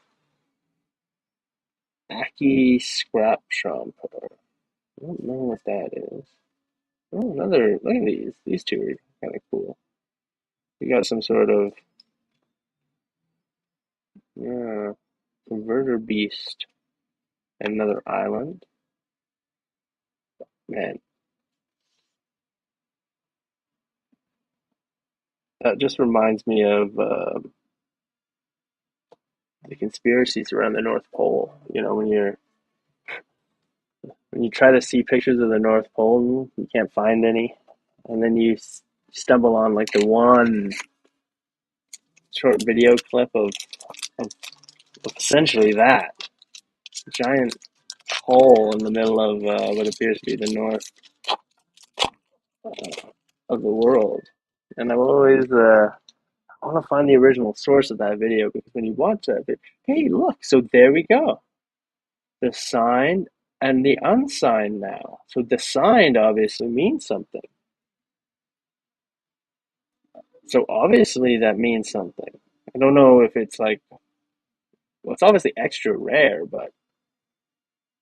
Aki Scrap Trumper. I don't know what that is. Oh, another. Look at these. These two are kind of cool. We got some sort of yeah, converter beast. And another island. Man, that just reminds me of the conspiracies around the North Pole. When you try to see pictures of the North Pole, you can't find any, and then you stumble on like the one short video clip of essentially that giant hole in the middle of what appears to be the north of the world. And I've always I want to find the original source of that video because when you watch that, hey, look, so there we go, the signed and the unsigned now. So the signed obviously means something. So obviously that means something. I don't know if it's like, well, it's obviously extra rare, but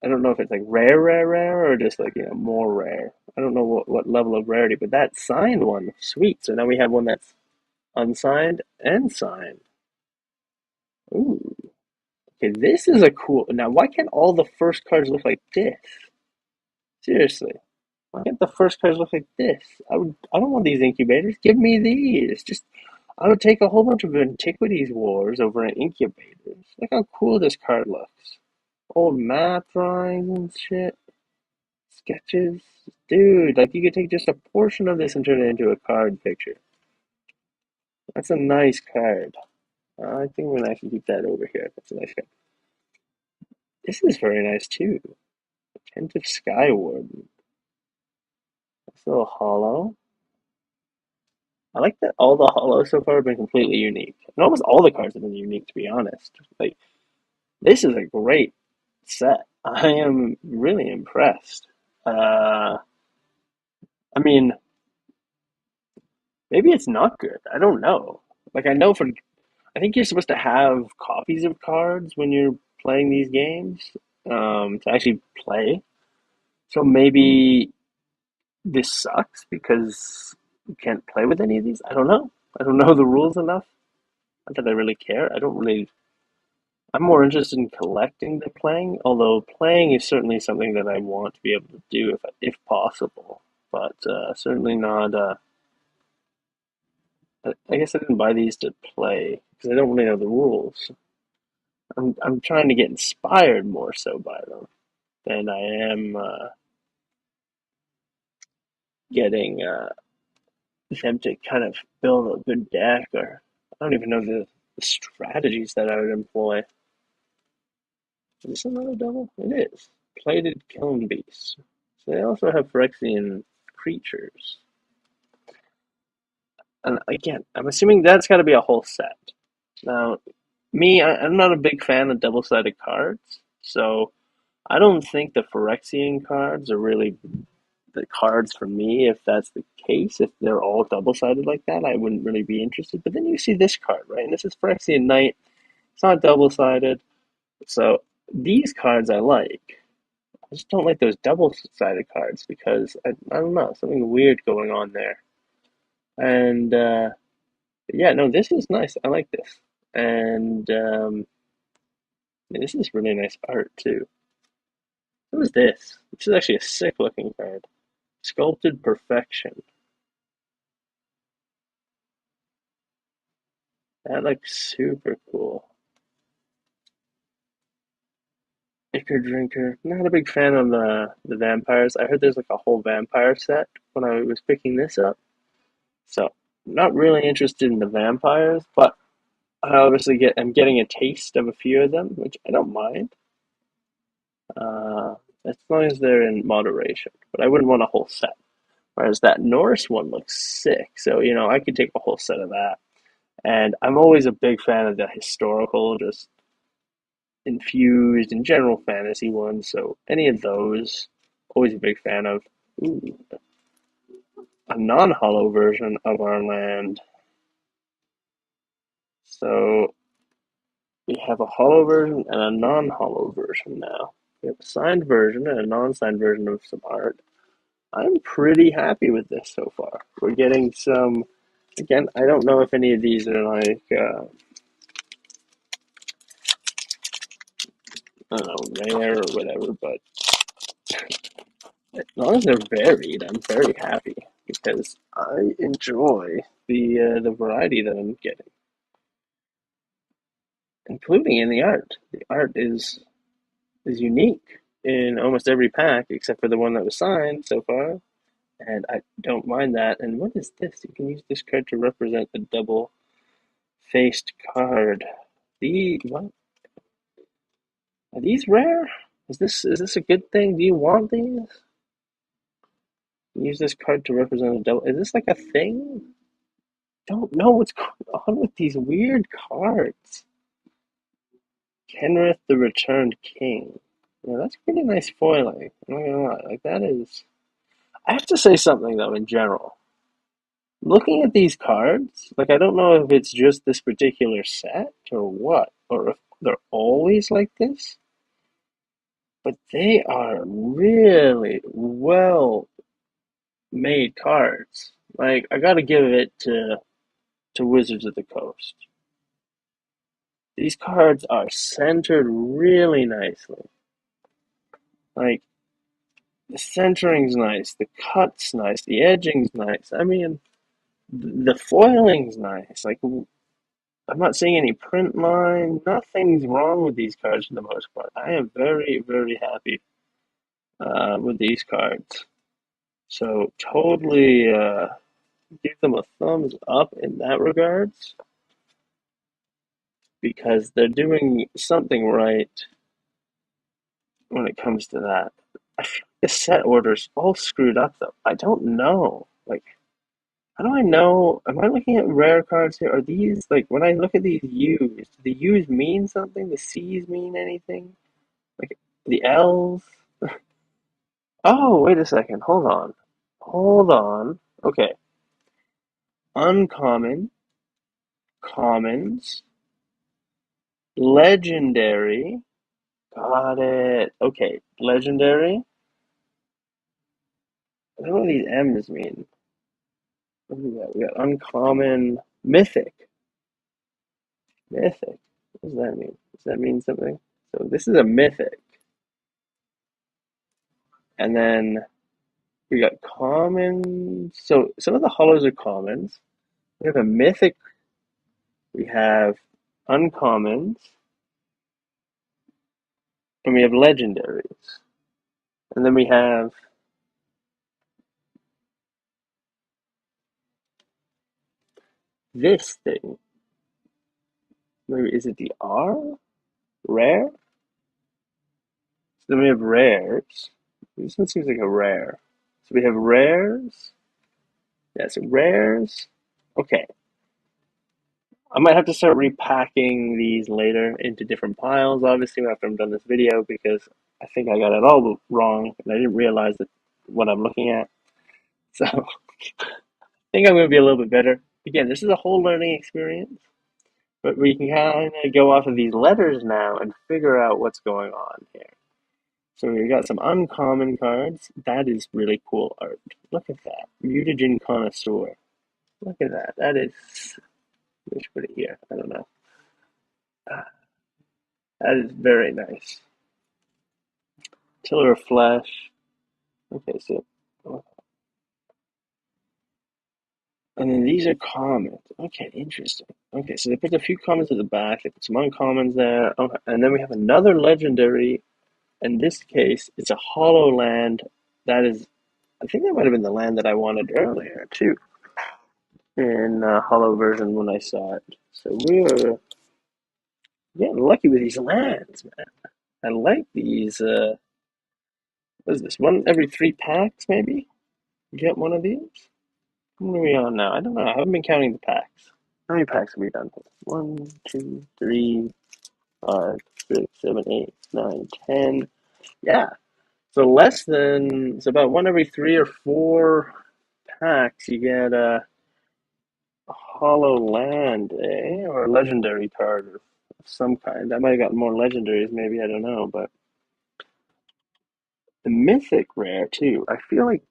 I don't know if it's like rare, rare, rare, or just like, more rare. I don't know what level of rarity, but that signed one, sweet. So now we have one that's unsigned and signed. Ooh. Okay, this is a cool. Now, why can't all the first cards look like this? Seriously. Why can't the first cards look like this? I don't want these incubators. Give me these. I would take a whole bunch of Antiquities Wars over an incubators. Look how cool this card looks. Old map drawings and shit. Sketches. Dude, like you could take just a portion of this and turn it into a card picture. That's a nice card. I think we're gonna actually keep that over here. That's a nice card. This is very nice too. Attentive Skywarden. It's a little hollow. I like that all the hollows so far have been completely unique. And almost all the cards have been unique, to be honest. Like, this is a great set. I am really impressed. I mean, maybe it's not good. I don't know. Like, I think you're supposed to have copies of cards when you're playing these games, to actually play. So maybe this sucks because you can't play with any of these. I don't know. I don't know the rules enough. Not that I really care. I'm more interested in collecting than playing, although playing is certainly something that I want to be able to do if possible. But certainly not. I guess I didn't buy these to play because I don't really know the rules. I'm trying to get inspired more so by them than I am getting them to kind of build a good deck, or I don't even know the strategies that I would employ. Is this another double? It is. Plated Kiln Beast. So they also have Phyrexian creatures. And again, I'm assuming that's got to be a whole set. Now, I'm not a big fan of double-sided cards, so I don't think the Phyrexian cards are really the cards for me. If that's the case, if they're all double-sided like that, I wouldn't really be interested. But then you see this card, right? And this is Phyrexian Knight. It's not double-sided, so these cards I like. I just don't like those double-sided cards because I don't know, something weird going on there. And yeah, no, this is nice. I like this. And this is really nice art too. What is this? This is actually a sick looking card. Sculpted Perfection. That looks super cool. Ichor Drinker. Not a big fan of the vampires. I heard there's like a whole vampire set when I was picking this up. So not really interested in the vampires, but I obviously I'm getting a taste of a few of them, which I don't mind. Uh, as long as they're in moderation. But I wouldn't want a whole set. Whereas that Norse one looks sick. So, I could take a whole set of that. And I'm always a big fan of the historical, just infused and general fantasy ones. So any of those, always a big fan of. Ooh, a non-hollow version of our land. So we have a hollow version and a non-hollow version now. We have a signed version and a non-signed version of some art. I'm pretty happy with this so far. We're getting some. Again, I don't know if any of these are like, I don't know, rare or whatever, but as long as they're varied, I'm very happy because I enjoy the variety that I'm getting, including in the art. The art is unique in almost every pack except for the one that was signed so far, and I don't mind that. And what is this? You can use this card to represent the double-faced card. What? Are these rare? Is this a good thing? Do you want these? Use this card to represent a double. Is this like a thing? Don't know what's going on with these weird cards. Kenrith the Returned King. Yeah, that's pretty nice foiling. I'm not gonna lie. Like that is. I have to say something though. In general, looking at these cards, like I don't know if it's just this particular set or what, or if they're always like this, but they are really well made cards. Like I gotta give it to Wizards of the Coast. These cards are centered really nicely. Like the centering's nice, the cut's nice, the edging's nice. I mean, the foiling's nice. Like I'm not seeing any print line. Nothing's wrong with these cards for the most part. I am very, very happy with these cards. So totally give them a thumbs up in that regards because they're doing something right when it comes to that. I feel like the set order's all screwed up though. I don't know. Like, how do I know? Am I looking at rare cards here? Are these like when I look at these U's, do the U's mean something? The C's mean anything? Like the L's? Oh, wait a second. Hold on. Hold on. Okay. Uncommon, commons, legendary. Got it. Okay. Legendary. I don't know what these M's mean. What do we got? We got uncommon, mythic. Mythic. What does that mean? Does that mean something? So this is a mythic. And then we got commons. So some of the hollows are commons. We have a mythic. We have uncommons. And we have legendaries. And then we have this thing. Maybe is it the R? Rare? So then we have rares. This one seems like a rare. So we have rares. Yeah, so rares. Okay. I might have to start repacking these later into different piles, obviously, after I'm done this video, because I think I got it all wrong, and I didn't realize that what I'm looking at. So I think I'm going to be a little bit better. Again, this is a whole learning experience, but we can kind of go off of these letters now and figure out what's going on here. So we got some uncommon cards. That is really cool art. Look at that. Mutagen Connoisseur. Look at that. That is... We should put it here. I don't know. That is very nice. Tiller of Flesh. Okay, so... And then these are commons. Okay, interesting. Okay, so they put a few commons at the back. They put some uncommons there. Okay, and then we have another legendary. In this case, it's a hollow land. That is... I think that might have been the land that I wanted earlier, too. In hollow version when I saw it. So we were getting lucky with these lands, man. I like these, what is this, one every 3 packs, maybe? get one of these? What are we on now? I don't know. I haven't been counting the packs. How many packs have we done? 1, 2, 3, 5, 6, 7, 8, 9, 10. Yeah. So it's about one every 3 or 4 packs you get a hollow land, eh? Or a legendary card of some kind. I might have gotten more legendaries, maybe, I don't know, but the mythic rare too. I feel like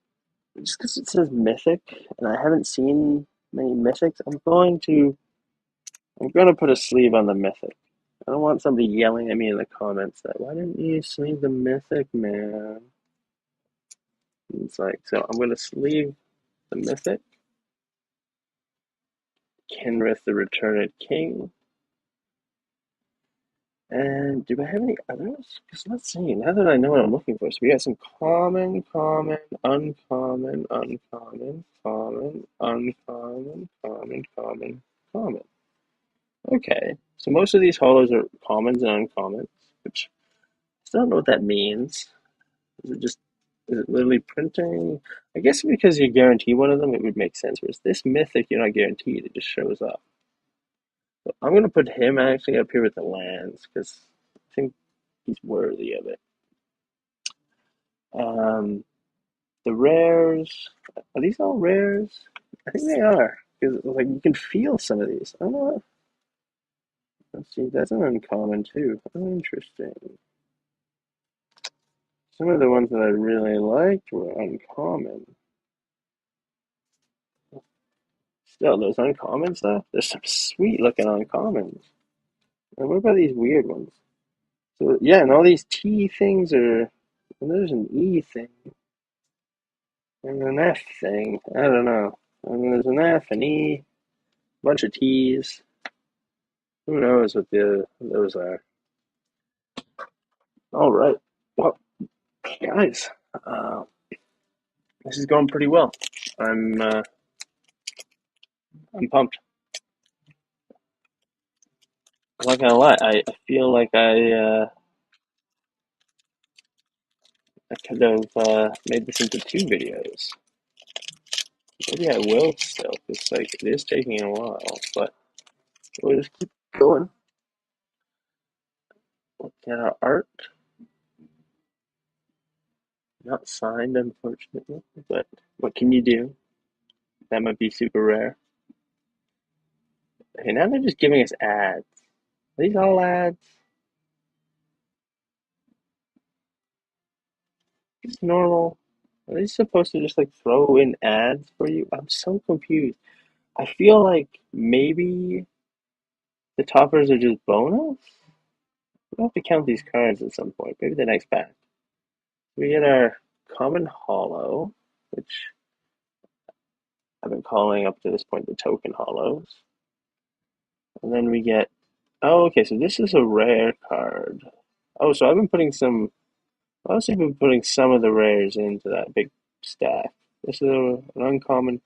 just because it says mythic and I haven't seen many mythics, I'm gonna put a sleeve on the mythic. I don't want somebody yelling at me in the comments that why didn't you sleeve the mythic, man? It's like, so I'm gonna sleeve the mythic. Kenrith the Returned King. And do I have any others? Because let's see, now that I know what I'm looking for. So we got some common, common, uncommon, uncommon, common, uncommon, common, common, common. Okay, so most of these hollows are commons and uncommons, which I still don't know what that means. Is it just, is it literally printing? I guess because you guarantee one of them, it would make sense. Whereas this mythic, you're not guaranteed, it just shows up. So I'm going to put him actually up here with the lands because I think he's worthy of it. Um, the rares, are these all rares? I think they are because like you can feel some of these. I don't know. Let's see, that's an uncommon too. Oh, interesting. Some of the ones that I really liked were uncommon. Still, those uncommon stuff, there's some sweet looking uncommons. And what about these weird ones? So yeah, and all these T things are, and there's an E thing and an F thing. I don't know. And there's an F, an E, a bunch of T's. Who knows what those are? All right. Well, guys, uh, this is going pretty well. I'm pumped. I'm not gonna lie. I feel like I could have made this into 2 videos. Maybe I will still, because like it is taking a while, but we'll just keep going. Look at our art. Not signed, unfortunately, but what can you do? That might be super rare. Okay, now they're just giving us ads. Are these all ads? Just normal? Are they supposed to just like throw in ads for you? I'm so confused. I feel like maybe the toppers are just bonus? We'll have to count these cards at some point. Maybe the next pack. We get our common hollow, which I've been calling up to this point the token hollows. And then we get, oh, okay, so this is a rare card. Oh, so I've also been putting some of the rares into that big stack. This is an uncommon,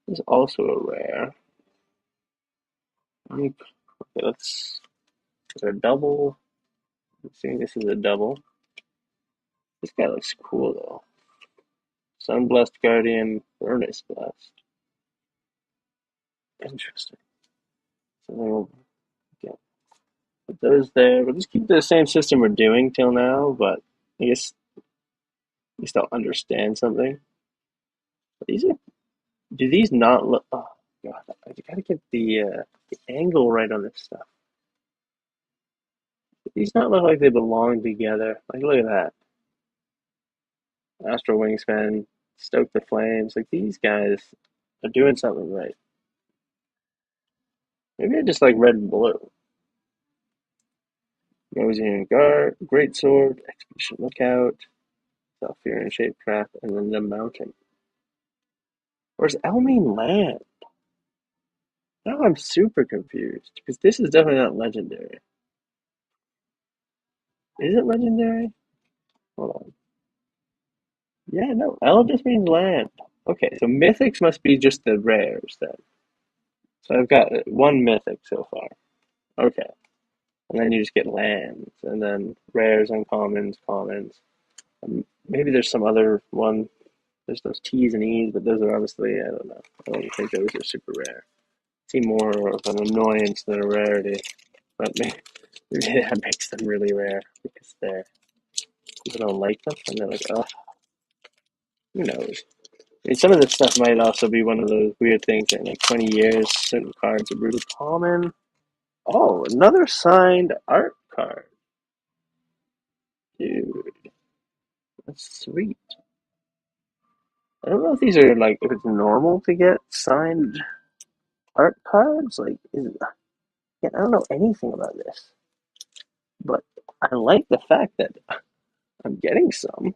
this is also a rare. Okay, is there a double? Let's see, this is a double. This guy looks cool though. Sunblessed Guardian, Furnace Blessed. Interesting. So then we'll get put those there. We'll just keep the same system we're doing till now, but I guess at least I'll understand something. But do these not look, oh god, I gotta get the angle right on this stuff. Do these not look like they belong together? Like look at that. Astral Wingspan, Stoke the Flames, like these guys are doing something right. Maybe I just like red and blue. Mosey Guard, Great Sword, Expedition Lookout, Self-Fear and Shapecraft, and then the Mountain. Where's Elmine Land? Now I'm super confused, because this is definitely not legendary. Is it legendary? Hold on. Yeah, no, L just means land. Okay, so mythics must be just the rares then. So I've got one mythic so far. Okay. And then you just get lands, and then rares, uncommons, commons. Maybe there's some other one. There's those T's and E's, but those are obviously, I don't know. I don't think those are super rare. Seem more of an annoyance than a rarity, but maybe that makes them really rare because people don't like them, and they're like, oh, who knows? I mean, some of this stuff might also be one of those weird things that in like 20 years, certain cards are really common. Oh, another signed art card. Dude, that's sweet. I don't know if these are like, if it's normal to get signed art cards. Like, yeah, I don't know anything about this, but I like the fact that I'm getting some.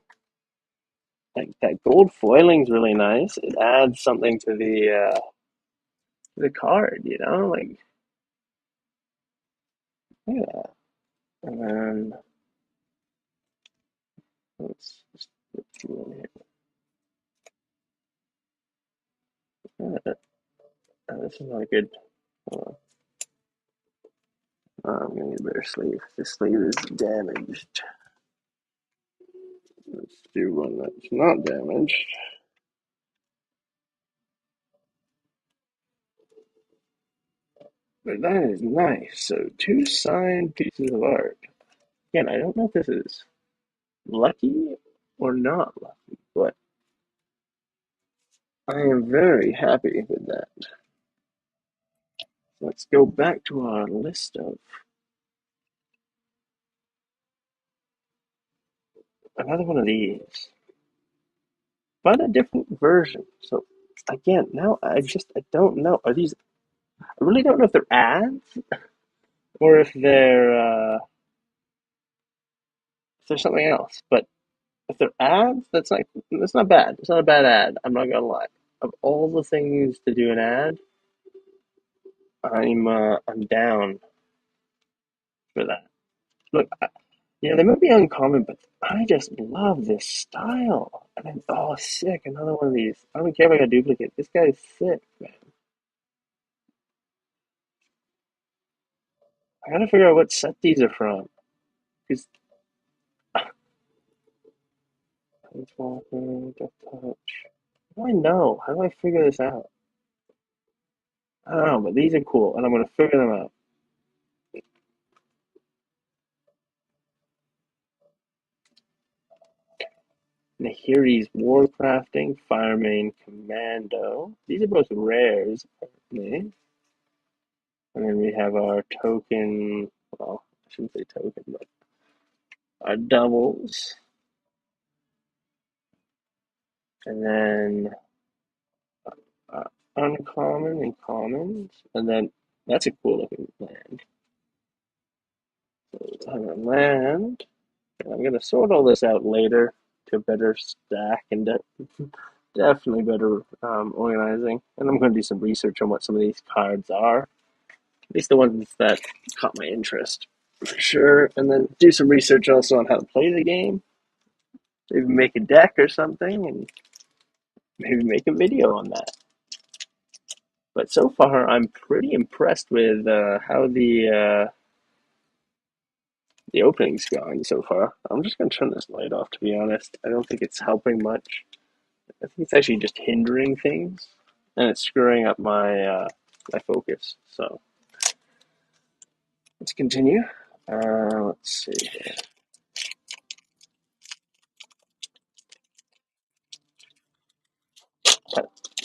Like, that gold foiling's really nice. It adds something to the card, you know? Like, yeah. And then, let's just put you in here. This is not good. Uh, I'm gonna need a better sleeve. This sleeve is damaged. Let's do one that's not damaged. But that is nice. So, two signed pieces of art. Again, I don't know if this is lucky or not lucky, but I am very happy with that. Let's go back to our list of another one of these, but a different version. So again, now I don't know. Are these? I really don't know if they're ads or if they're something else. But if they're ads, that's not bad. It's not a bad ad. I'm not gonna lie. Of all the things to do an ad, I'm down for that. Look, yeah, they might be uncommon, but I just love this style. And then, oh, sick, another one of these. I don't care if I got a duplicate. This guy's sick, man. I gotta figure out what set these are from. Because Planeswalker, Death Touch. How do I know? How do I figure this out? I don't know, but these are cool, and I'm gonna figure them out. Nahiri's Warcrafting, Firemain Commando. These are both rares, apparently. And then we have our token, well, I shouldn't say token, but our doubles. And then uh, uncommon and commons. And then that's a cool looking land. So on a land. And I'm going to sort all this out later to better stack and definitely better organizing. And I'm going to do some research on what some of these cards are. At least the ones that caught my interest for sure. And then do some research also on how to play the game. Maybe make a deck or something and maybe make a video on that. But so far, I'm pretty impressed with how the opening's gone so far. I'm just gonna turn this light off, to be honest. I don't think it's helping much. I think it's actually just hindering things, and it's screwing up my focus. So let's continue. Let's see here.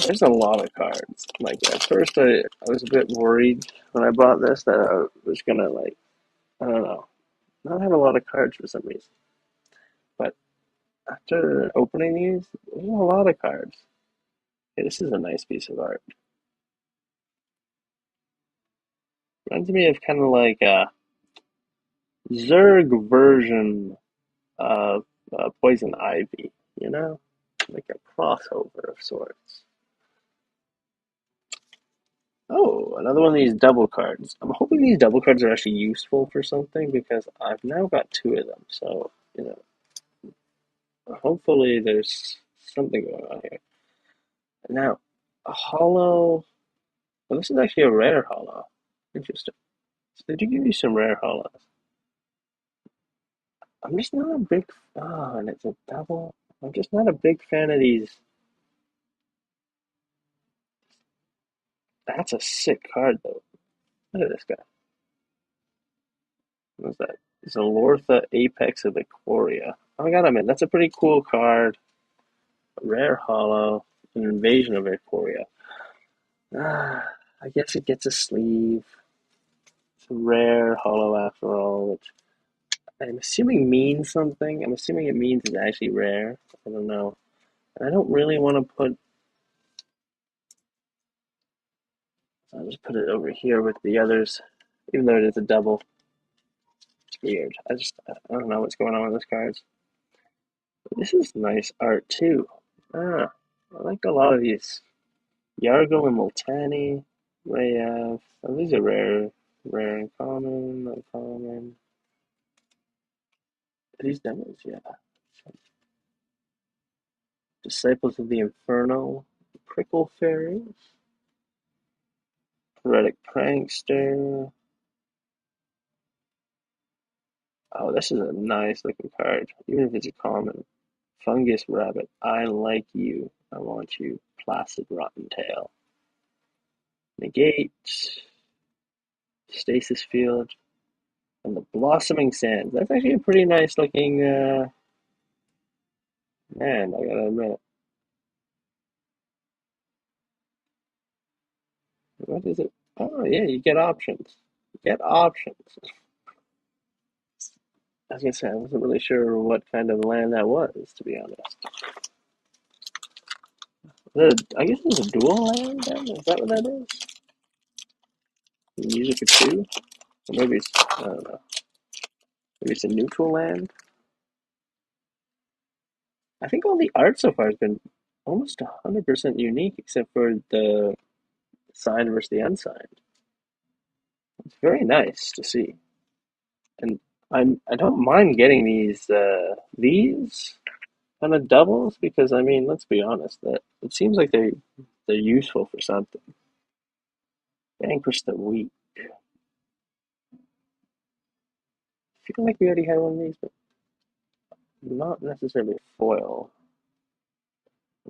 There's a lot of cards. Like at first, I was a bit worried when I bought this that I was gonna like, I don't know, not have a lot of cards for some reason. But after opening these, there's a lot of cards. Hey, this is a nice piece of art. Reminds me of kind of like a Zerg version of Poison Ivy, you know? Like a crossover of sorts. Oh, another one of these double cards. I'm hoping these double cards are actually useful for something because I've now got two of them. So, hopefully there's something going on here. Now, a hollow. Well, this is actually a rare hollow. Interesting. So they do give you some rare hollows. I'm just not a big. Oh, and it's a double. I'm just not a big fan of these That's a sick card, though. Look at this guy. What's that? Zalortha Apex of Ikoria. Oh, I gotta admit, that's a pretty cool card. A rare hollow, an invasion of Ikoria. I guess it gets a sleeve. It's a rare hollow after all, which I'm assuming means something. I'm assuming it means it's actually rare. I don't know. And I don't really want to put. I'll just put it over here with the others, even though it is a double. It's weird. I don't know what's going on with those cards. This is nice art too. I like a lot of these. Yargle and Multani, Rayav. Oh, these are rare and common, uncommon. Are these demos? Yeah. Disciples of the Inferno, Prickle Fairies, Poetic Prankster. Oh, this is a nice looking card, even if it's a common. Fungus Rabbit, I like you. I want you. Placid Rotten Tail. Negate. Stasis Field. And the Blossoming Sands. That's actually a pretty nice looking, man, I gotta admit. What is it? Oh, yeah, you get options. You get options. I was gonna say, I wasn't really sure what kind of land that was, to be honest. I guess it's a dual land then? Is that what that is? You can use it for two? Or maybe it's, I don't know. Maybe it's a neutral land? I think all the art so far has been almost 100% unique, except for the signed versus the unsigned. It's very nice to see. And I don't mind getting these kind of doubles because I mean, let's be honest, that it seems like they're useful for something. Vanquish the Weak. I feel like we already had one of these, but not necessarily foil.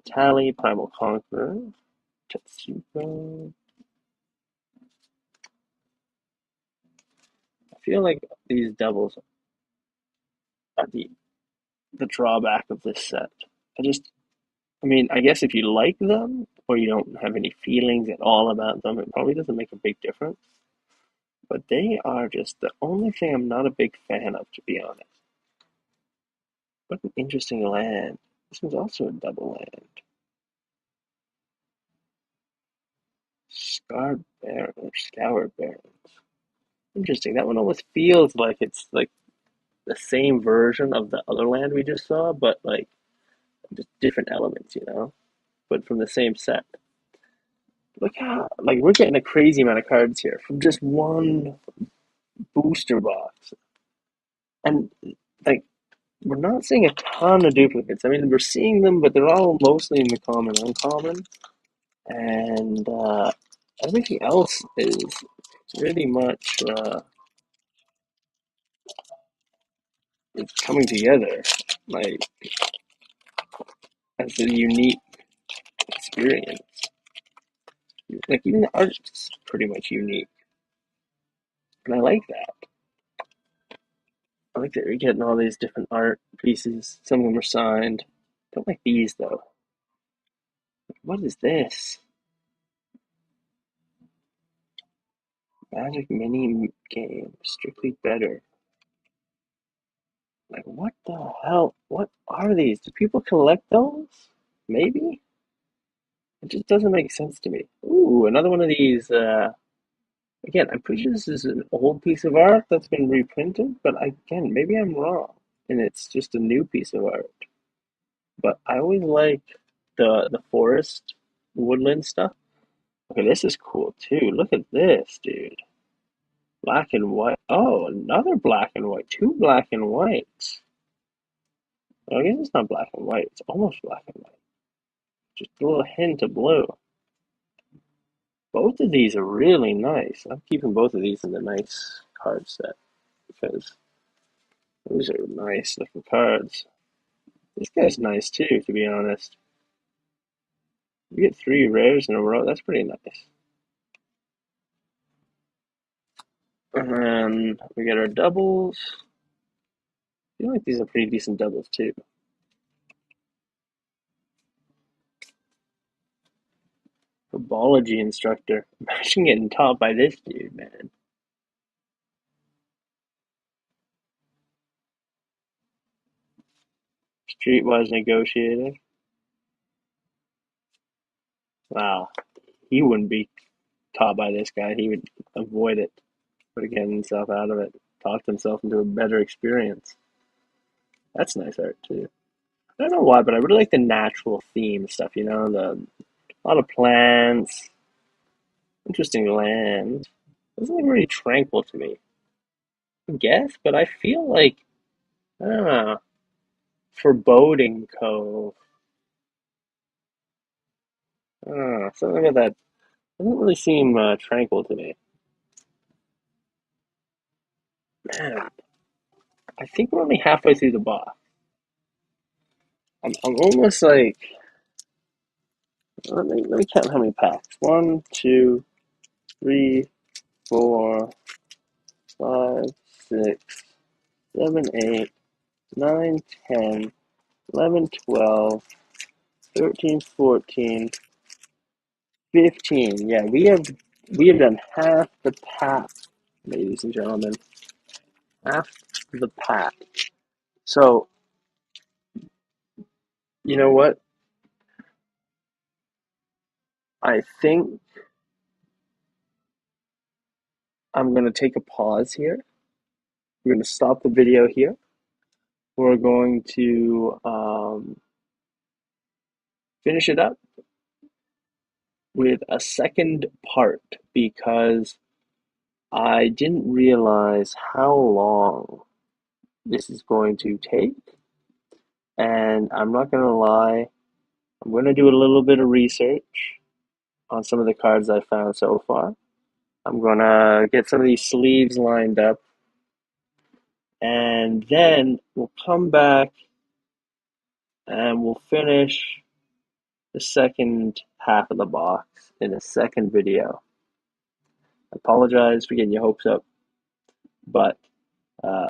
Tally, Primal Conqueror, Tetsuko. I feel like these doubles are the drawback of this set. I mean, I guess if you like them or you don't have any feelings at all about them, it probably doesn't make a big difference. But they are just the only thing I'm not a big fan of, to be honest. What an interesting land. This one's also a double land. Scarred Baron or Scoured Barons. Interesting. That one almost feels like it's like the same version of the other land we just saw, but like just different elements, you know? But from the same set. Look how like we're getting a crazy amount of cards here from just one booster box. And like we're not seeing a ton of duplicates. I mean, we're seeing them, but they're all mostly in the common, uncommon, and everything else is pretty much it's coming together like as a unique experience. Like even the art's pretty much unique, and I like that. I like that you're getting all these different art pieces. Some of them are signed. Don't like these though. What is this? Magic mini game, strictly better. Like what the hell? What are these? Do people collect those? Maybe? It just doesn't make sense to me. Ooh, another one of these. Again, I'm pretty sure this is an old piece of art that's been reprinted, but again, maybe I'm wrong, and it's just a new piece of art. But I always like the forest woodland stuff. Okay, this is cool too. Look at this, dude. Black and white. Oh, another black and white. Two black and whites. Well, I guess it's not black and white. It's almost black and white. Just a little hint of blue. Both of these are really nice. I'm keeping both of these in the nice card set because those are nice looking cards. This guy's nice too, to be honest. You get three rares in a row. That's pretty nice. And then we get our doubles. I feel like these are pretty decent doubles too. Herbology instructor. Imagine getting taught by this dude, man. Streetwise negotiator. Wow. He wouldn't be taught by this guy. He would avoid it. Would get himself out of it. Talked himself into a better experience. That's nice art too. I don't know why, but I really like the natural theme stuff, a lot of plants, interesting land. Doesn't look very tranquil to me. I guess, but I feel like, I don't know, foreboding cove. I don't know, something about that doesn't really seem tranquil to me. Man, I think we're only halfway through the boss. I'm almost like, let me count how many packs. 1, 2, 3, 4, 5, 6, 7, 8, 9, 10, 11, 12, 13, 14, 15. Yeah, we have done half the pack, ladies and gentlemen. Half the pack. So, you know what? I think I'm going to take a pause here. We're going to stop the video here. We're going to finish it up with a second part because I didn't realize how long this is going to take. And I'm not going to lie, I'm going to do a little bit of research on some of the cards I found so far. I'm going to get some of these sleeves lined up. And then we'll come back and we'll finish the second half of the box in a second video. I apologize for getting your hopes up, but uh,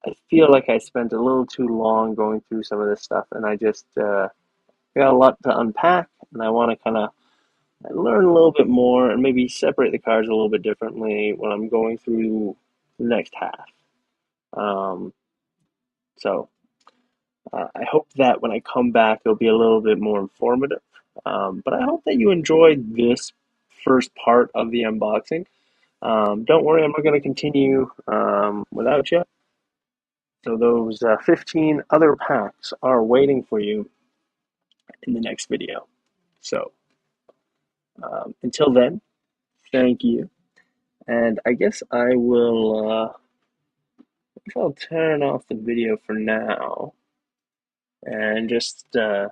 I feel like I spent a little too long going through some of this stuff, and I just got a lot to unpack, and I want to kind of learn a little bit more and maybe separate the cards a little bit differently when I'm going through the next half. Um, so I hope that when I come back, it'll be a little bit more informative. But I hope that you enjoyed this first part of the unboxing. Don't worry, I'm not going to continue without you. So those 15 other packs are waiting for you in the next video. So until then, thank you. And I guess I'll turn off the video for now and just kind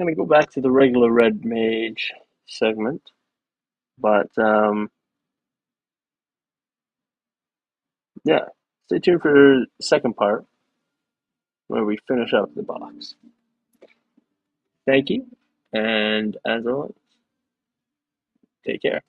of go back to the regular Red Mage segment. But yeah, stay tuned for the second part where we finish up the box. Thank you, and as always, take care.